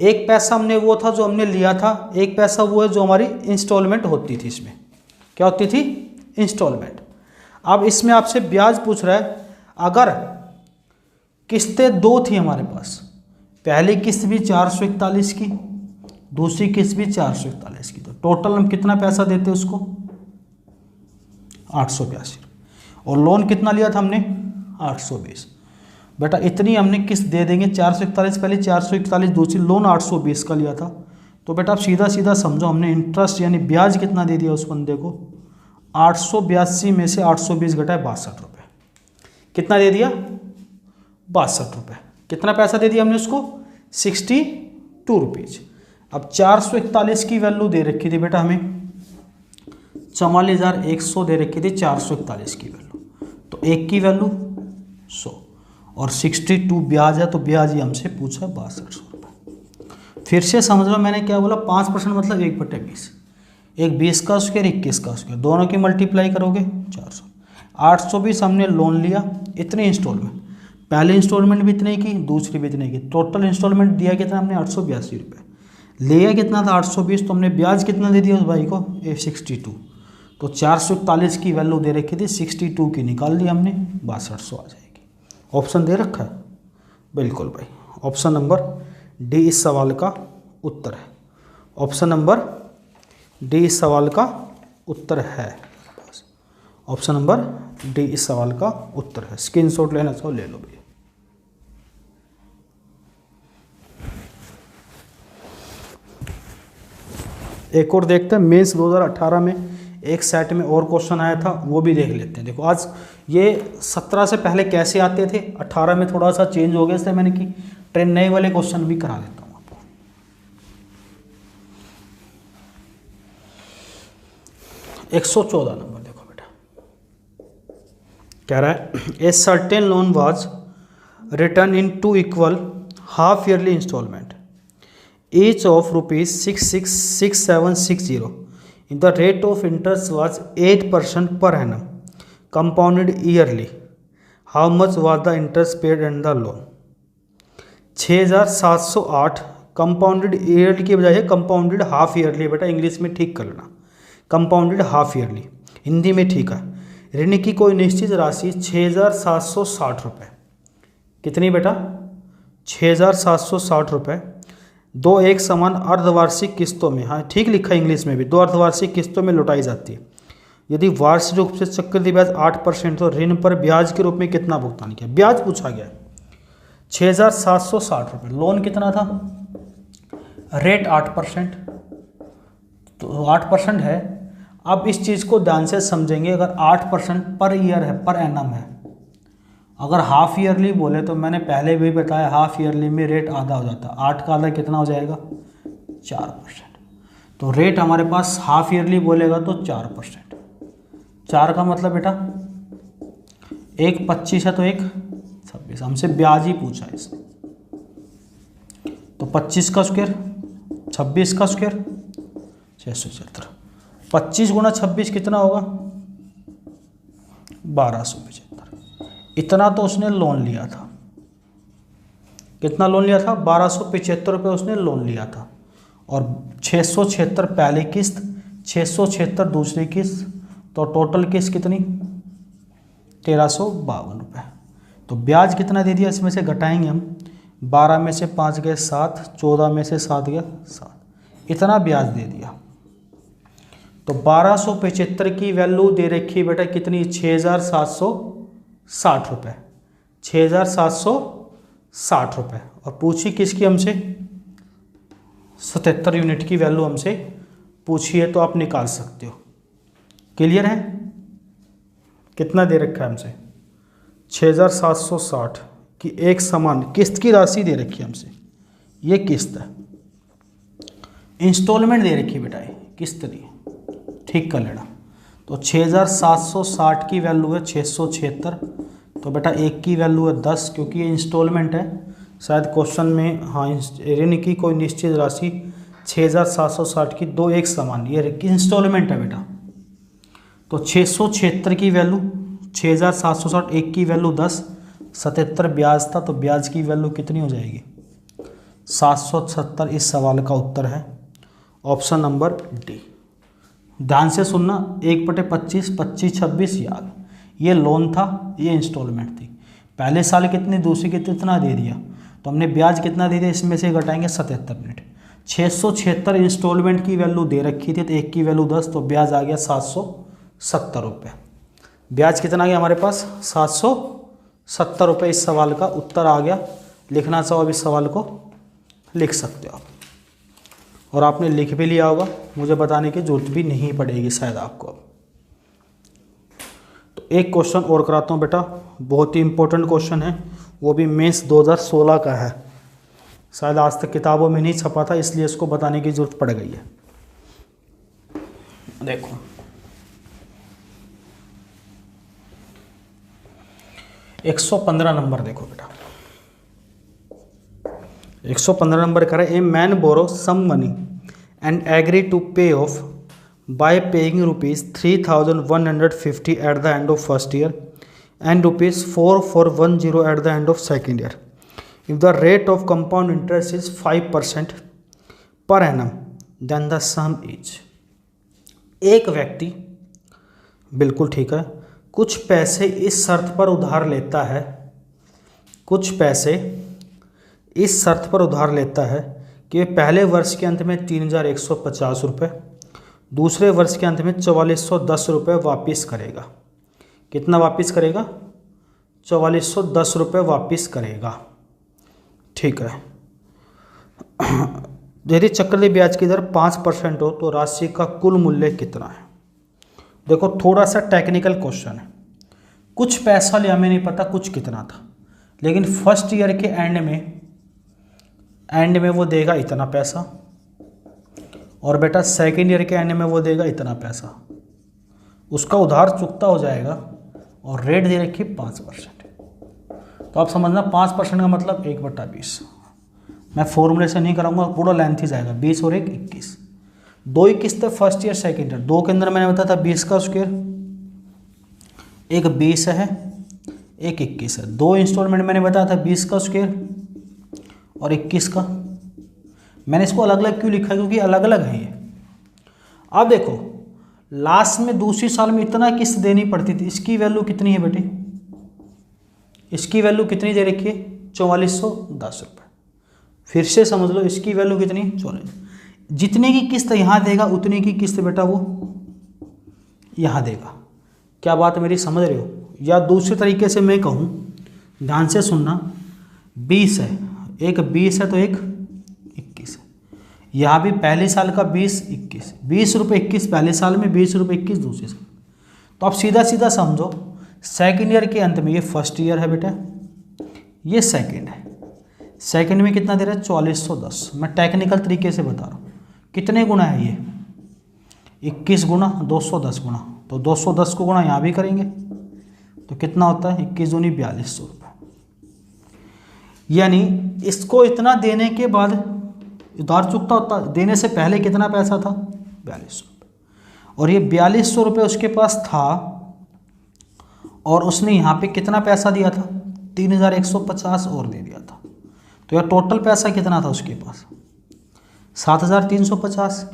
एक पैसा हमने वो था जो हमने लिया था, एक पैसा वो है जो हमारी इंस्टॉलमेंट होती थी। इसमें क्या होती थी, इंस्टॉलमेंट। अब इसमें आपसे ब्याज पूछ रहा है। अगर किस्तें 2 थी हमारे पास, पहली किस्त भी 441 की, दूसरी किस्त भी 441 की, तो टोटल हम कितना पैसा देते उसको 882। और लोन कितना लिया था हमने 820। बेटा इतनी हमने किस्त दे देंगे, 441 पहले, 441 दूसरी, लोन 820 का लिया था। तो बेटा आप सीधा सीधा समझो, हमने इंटरेस्ट यानी ब्याज कितना दे दिया उस बंदे को, 882 में से 820 घटाए 62 रुपये। कितना दे दिया? 62 रुपये। कितना पैसा दे दिया हमने उसको? 62 रुपीज़। अब 441 की वैल्यू दे रखी थी बेटा हमें, 44,100 दे रखी थी 441 की वैल्यू, तो एक की वैल्यू 100 और 62 ब्याज है, तो ब्याज ही हमसे पूछा 6200 रुपये। फिर से समझ लो मैंने क्या बोला, 5% मतलब 1/20, एक 20 का स्क्वायर 21 का स्क्वायर, दोनों की मल्टीप्लाई करोगे 400। 820 हमने लोन लिया, इतने इंस्टॉलमेंट, पहले इंस्टॉलमेंट भी इतने की, दूसरी भी इतने की, टोटल इंस्टॉलमेंट दिया कितना हमने 882 रुपये, लिया कितना था 820, तो हमने ब्याज कितना दे दिया उस भाई को 62। तो 441 की वैल्यू दे रखी थी, 62 की निकाल दी हमने, 6200 आ जाएगी। ऑप्शन दे रखा है बिल्कुल भाई, ऑप्शन नंबर डी इस सवाल का उत्तर है। ऑप्शन नंबर डी इस सवाल का उत्तर है। ऑप्शन नंबर डी इस सवाल का उत्तर है। स्क्रीनशॉट लेना चाहो ले लो भैया। एक और देखते हैं, मेंस 2018 में एक सेट में और क्वेश्चन आया था, वो भी देख लेते हैं। देखो आज ये 17 से पहले कैसे आते थे, 18 में थोड़ा सा चेंज हो गया, इसलिए मैंने कि ट्रेन नए वाले क्वेश्चन भी करा देता हूँ आपको। एक 114 नंबर देखो बेटा, कह रहा है a certain loan was return in 2 equal half yearly instalment each of rupees 666760. The rate of interest was 8% per annum, compounded yearly. How much was the interest paid on the loan? 6708 compounded yearly की बजाय है compounded half yearly. बेटा English में ठीक कर लेना, compounded half yearly, Hindi में ठीक है। ऋण की कोई निश्चित राशि 6760 रुपये। कितनी बेटा? 6760 रुपये। दो एक समान अर्धवार्षिक किस्तों में, हाँ ठीक लिखा है इंग्लिश में भी, 2 अर्धवार्षिक किस्तों में लौटाई जाती है। यदि वार्षिक रूप से चक्रवृद्धि ब्याज 8%, तो ऋण पर ब्याज के रूप में कितना भुगतान किया? ब्याज पूछा गया 6760 रुपये। लोन कितना था? रेट 8%, तो 8% है। अब इस चीज़ को ध्यान से समझेंगे, अगर 8% पर ईयर है, पर एनम है, अगर हाफ ईयरली बोले तो मैंने पहले भी बताया हाफ ईयरली में रेट आधा हो जाता है, 8 का आधा कितना हो जाएगा? 4%। तो रेट हमारे पास हाफ ईयरली बोलेगा तो 4%। 4 का मतलब बेटा एक 25 है तो एक 26, हमसे ब्याज ही पूछा है इसने। तो 25 का स्क्वायर, 26 का स्क्वायर 676, 25 गुणा 26 कितना होगा? 1275। इतना तो उसने लोन लिया था। कितना लोन लिया था? 1275 रुपये उसने लोन लिया था, और 676 पहली किस्त, 676 दूसरी किस्त, तो टोटल किस्त कितनी? 1352 रुपये। तो ब्याज कितना दे दिया? इसमें से घटाएंगे हम, 12 में से 5 गए 7, 14 में से 7 गया 7, इतना ब्याज दे दिया। तो 1275 की वैल्यू दे रखी बेटा कितनी? 6760 रुपये, 6760 रुपये। और पूछी किसकी हमसे? 77 यूनिट की वैल्यू हमसे पूछी है, तो आप निकाल सकते हो। क्लियर है? कितना दे रखा है हमसे? 6760 की एक समान किस्त की राशि दे रखी है हमसे, ये किस्त है। इंस्टॉलमेंट दे रखी है बेटा, ये किस्त नहीं, ठीक कर लेना। तो 6760 की वैल्यू है 676, तो बेटा एक की वैल्यू है 10, क्योंकि ये इंस्टॉलमेंट है। शायद क्वेश्चन में हाँ ऋण की कोई निश्चित राशि 6760 की दो एक समान, ये इंस्टॉलमेंट है बेटा। तो 676 की वैल्यू 6760, एक की वैल्यू 10, 77 ब्याज था, तो ब्याज की वैल्यू कितनी हो जाएगी? 770 इस सवाल का उत्तर है। Option number D. ध्यान से सुनना, 1/25, 25 26 याद। ये लोन था, ये इंस्टॉलमेंट थी। पहले साल कितनी, दूसरी कितना दे दिया, तो हमने ब्याज कितना दे दिया, इसमें से घटाएंगे 77 यूनिट। 676 इंस्टॉलमेंट की वैल्यू दे रखी थी, तो एक की वैल्यू 10, तो ब्याज आ गया 770 रुपये। ब्याज कितना आ गया हमारे पास? 70 रुपये इस सवाल का उत्तर आ गया। लिखना चाहो अब इस सवाल को लिख सकते हो आप, और आपने लिख भी लिया होगा, मुझे बताने की जरूरत भी नहीं पड़ेगी शायद आपको। तो एक क्वेश्चन और कराता हूँ बेटा, बहुत ही इंपॉर्टेंट क्वेश्चन है, वो भी मेंस 2016 का है। शायद आज तक किताबों में नहीं छपा था, इसलिए इसको बताने की जरूरत पड़ गई है। देखो 115 नंबर देखो बेटा, 115 नंबर कह रहा है, a man borrow sum money and agree to pay off by paying ₹3,150 at the end of first year and ₹4,410 at the end of second year. If the rate of compound interest is 5% per annum then the sum is. एक व्यक्ति, बिल्कुल ठीक है, कुछ पैसे इस शर्त पर उधार लेता है, कुछ पैसे इस शर्त पर उधार लेता है कि पहले वर्ष के अंत में 3,150 रुपये, दूसरे वर्ष के अंत में 4,410 रुपये वापिस करेगा। कितना वापिस करेगा? 4,410 रुपये वापिस करेगा। ठीक है। यदि चक्रवृद्धि ब्याज की दर 5% हो तो राशि का कुल मूल्य कितना है? देखो थोड़ा सा टेक्निकल क्वेश्चन है, कुछ पैसा लिया, हमें नहीं पता कुछ कितना था, लेकिन फर्स्ट ईयर के एंड में वो देगा इतना पैसा, और बेटा सेकेंड ईयर के एंड में वो देगा इतना पैसा, उसका उधार चुकता हो जाएगा, और रेट दे रखी 5%। तो आप समझना 5% का मतलब 1/20। मैं फॉर्मूले से नहीं कराऊंगा, पूरा लेंथ ही जाएगा। 20 और 1 21, 2 किस्त फर्स्ट ईयर सेकेंड ईयर, 2 के अंदर मैंने बताया था 20 का स्क्वायर, एक 20 है एक 21 है। 2 इंस्टॉलमेंट मैंने बताया था 20 का स्क्वायर और 21 का। मैंने इसको अलग अलग क्यों लिखा है? क्योंकि अलग अलग है ये। अब देखो लास्ट में दूसरी साल में इतना किस्त देनी पड़ती थी, इसकी वैल्यू कितनी है बेटे? इसकी वैल्यू कितनी दे रखी है? 4,410 रुपये। फिर से समझ लो, इसकी वैल्यू कितनी? 44। जितने की किस्त यहाँ देगा उतनी की किस्त बेटा वो यहाँ देगा। क्या बात मेरी समझ रहे हो? या दूसरे तरीके से मैं कहूँ, ध्यान से सुनना, 20 है, एक 20 है तो एक 21 है। यहाँ भी पहले साल का 20 21, 20 रुपये 21 पहले साल में, 20 रुपये 21 दूसरे साल। तो आप सीधा सीधा समझो, सेकेंड ईयर के अंत में ये फर्स्ट ईयर है बेटा, ये सेकेंड है। सेकेंड में कितना दे रहा है? 4,410। मैं टेक्निकल तरीके से बता रहा हूँ। कितने गुना है ये? 21 गुना 210 गुना, तो 210 को गुना यहाँ भी करेंगे तो कितना होता है? 21 दूनी 4,200 रुपये। यानी इसको इतना देने के बाद उधार चुकता होता, देने से पहले कितना पैसा था? 4,200 रुपये। और ये 4,200 रुपये उसके पास था, और उसने यहाँ पे कितना पैसा दिया था? 3,150 और दे दिया था। तो यार टोटल पैसा कितना था उसके पास? 7,350।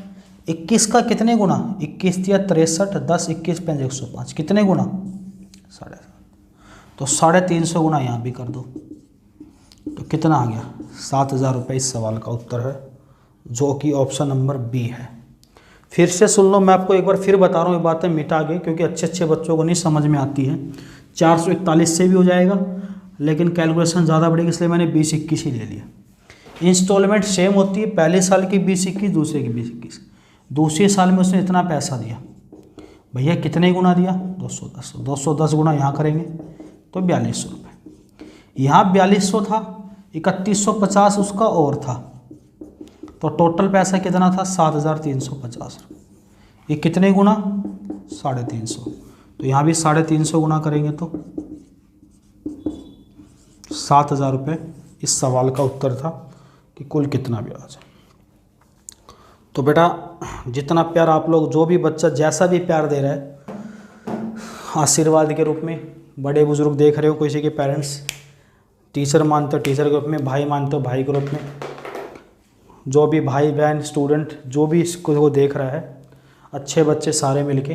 21 का कितने गुना? 21 दिया 63, 10 21 5 105, कितने गुना? 7.5। तो 350 गुना यहाँ भी कर दो, तो कितना आ गया? 7,000 रुपये इस सवाल का उत्तर है, जो कि ऑप्शन नंबर बी है। फिर से सुन लो, मैं आपको एक बार फिर बता रहा हूँ, ये बातें मिटा के, क्योंकि अच्छे अच्छे बच्चों को नहीं समझ में आती है। 441 से भी हो जाएगा, लेकिन कैलकुलेशन ज़्यादा बढ़ेगी, इसलिए मैंने 20-21 ही ले लिया। इंस्टॉलमेंट सेम होती है, पहले साल की 20-21, दूसरे की 20-21। दूसरे साल में उसने इतना पैसा दिया, भैया कितने गुना दिया? 210। 210 गुना यहाँ करेंगे तो 4,200 रुपये। यहाँ 4,200 था, 3,150 उसका और था, तो टोटल पैसा कितना था? 7,350 रुपये। ये कितने गुना? 350। तो यहाँ भी 350 गुना करेंगे तो 7,000 रुपये इस सवाल का उत्तर था कि कुल कितना ब्याज है। तो बेटा जितना प्यार आप लोग, जो भी बच्चा जैसा भी प्यार दे रहा है, आशीर्वाद के रूप में, बड़े बुजुर्ग देख रहे हो, किसी के पेरेंट्स टीचर मानते हो टीचर के रूप में, भाई मानते हो भाई के रूप में, जो भी भाई बहन स्टूडेंट जो भी इसको देख रहा है, अच्छे बच्चे सारे मिलके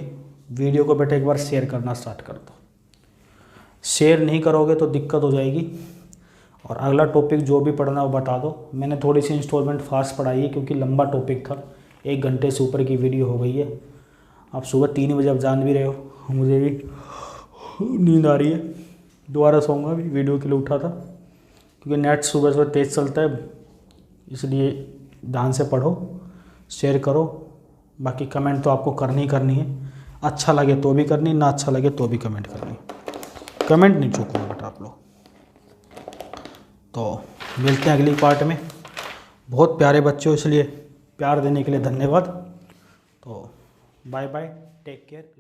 वीडियो को बेटा एक बार शेयर करना स्टार्ट कर दो। शेयर नहीं करोगे तो दिक्कत हो जाएगी। और अगला टॉपिक जो भी पढ़ना वो बता दो। मैंने थोड़ी सी इंस्टॉलमेंट फास्ट पढ़ाई है, क्योंकि लंबा टॉपिक था, 1 घंटे से ऊपर की वीडियो हो गई है। आप सुबह 3 बजे आप जान भी रहे हो, मुझे भी नींद आ रही है, दोबारा सोऊंगा, अभी वीडियो के लिए उठा था क्योंकि नेट सुबह सुबह तेज़ चलता है, इसलिए ध्यान से पढ़ो, शेयर करो। बाकी कमेंट तो आपको करनी ही करनी है, अच्छा लगे तो भी करनी, ना अच्छा लगे तो भी कमेंट करनी, कमेंट नहीं चूको बेटा आप लोग। तो मिलते हैं अगली पार्ट में। बहुत प्यारे बच्चों, इसलिए प्यार देने के लिए धन्यवाद। तो बाय बाय, टेक केयर।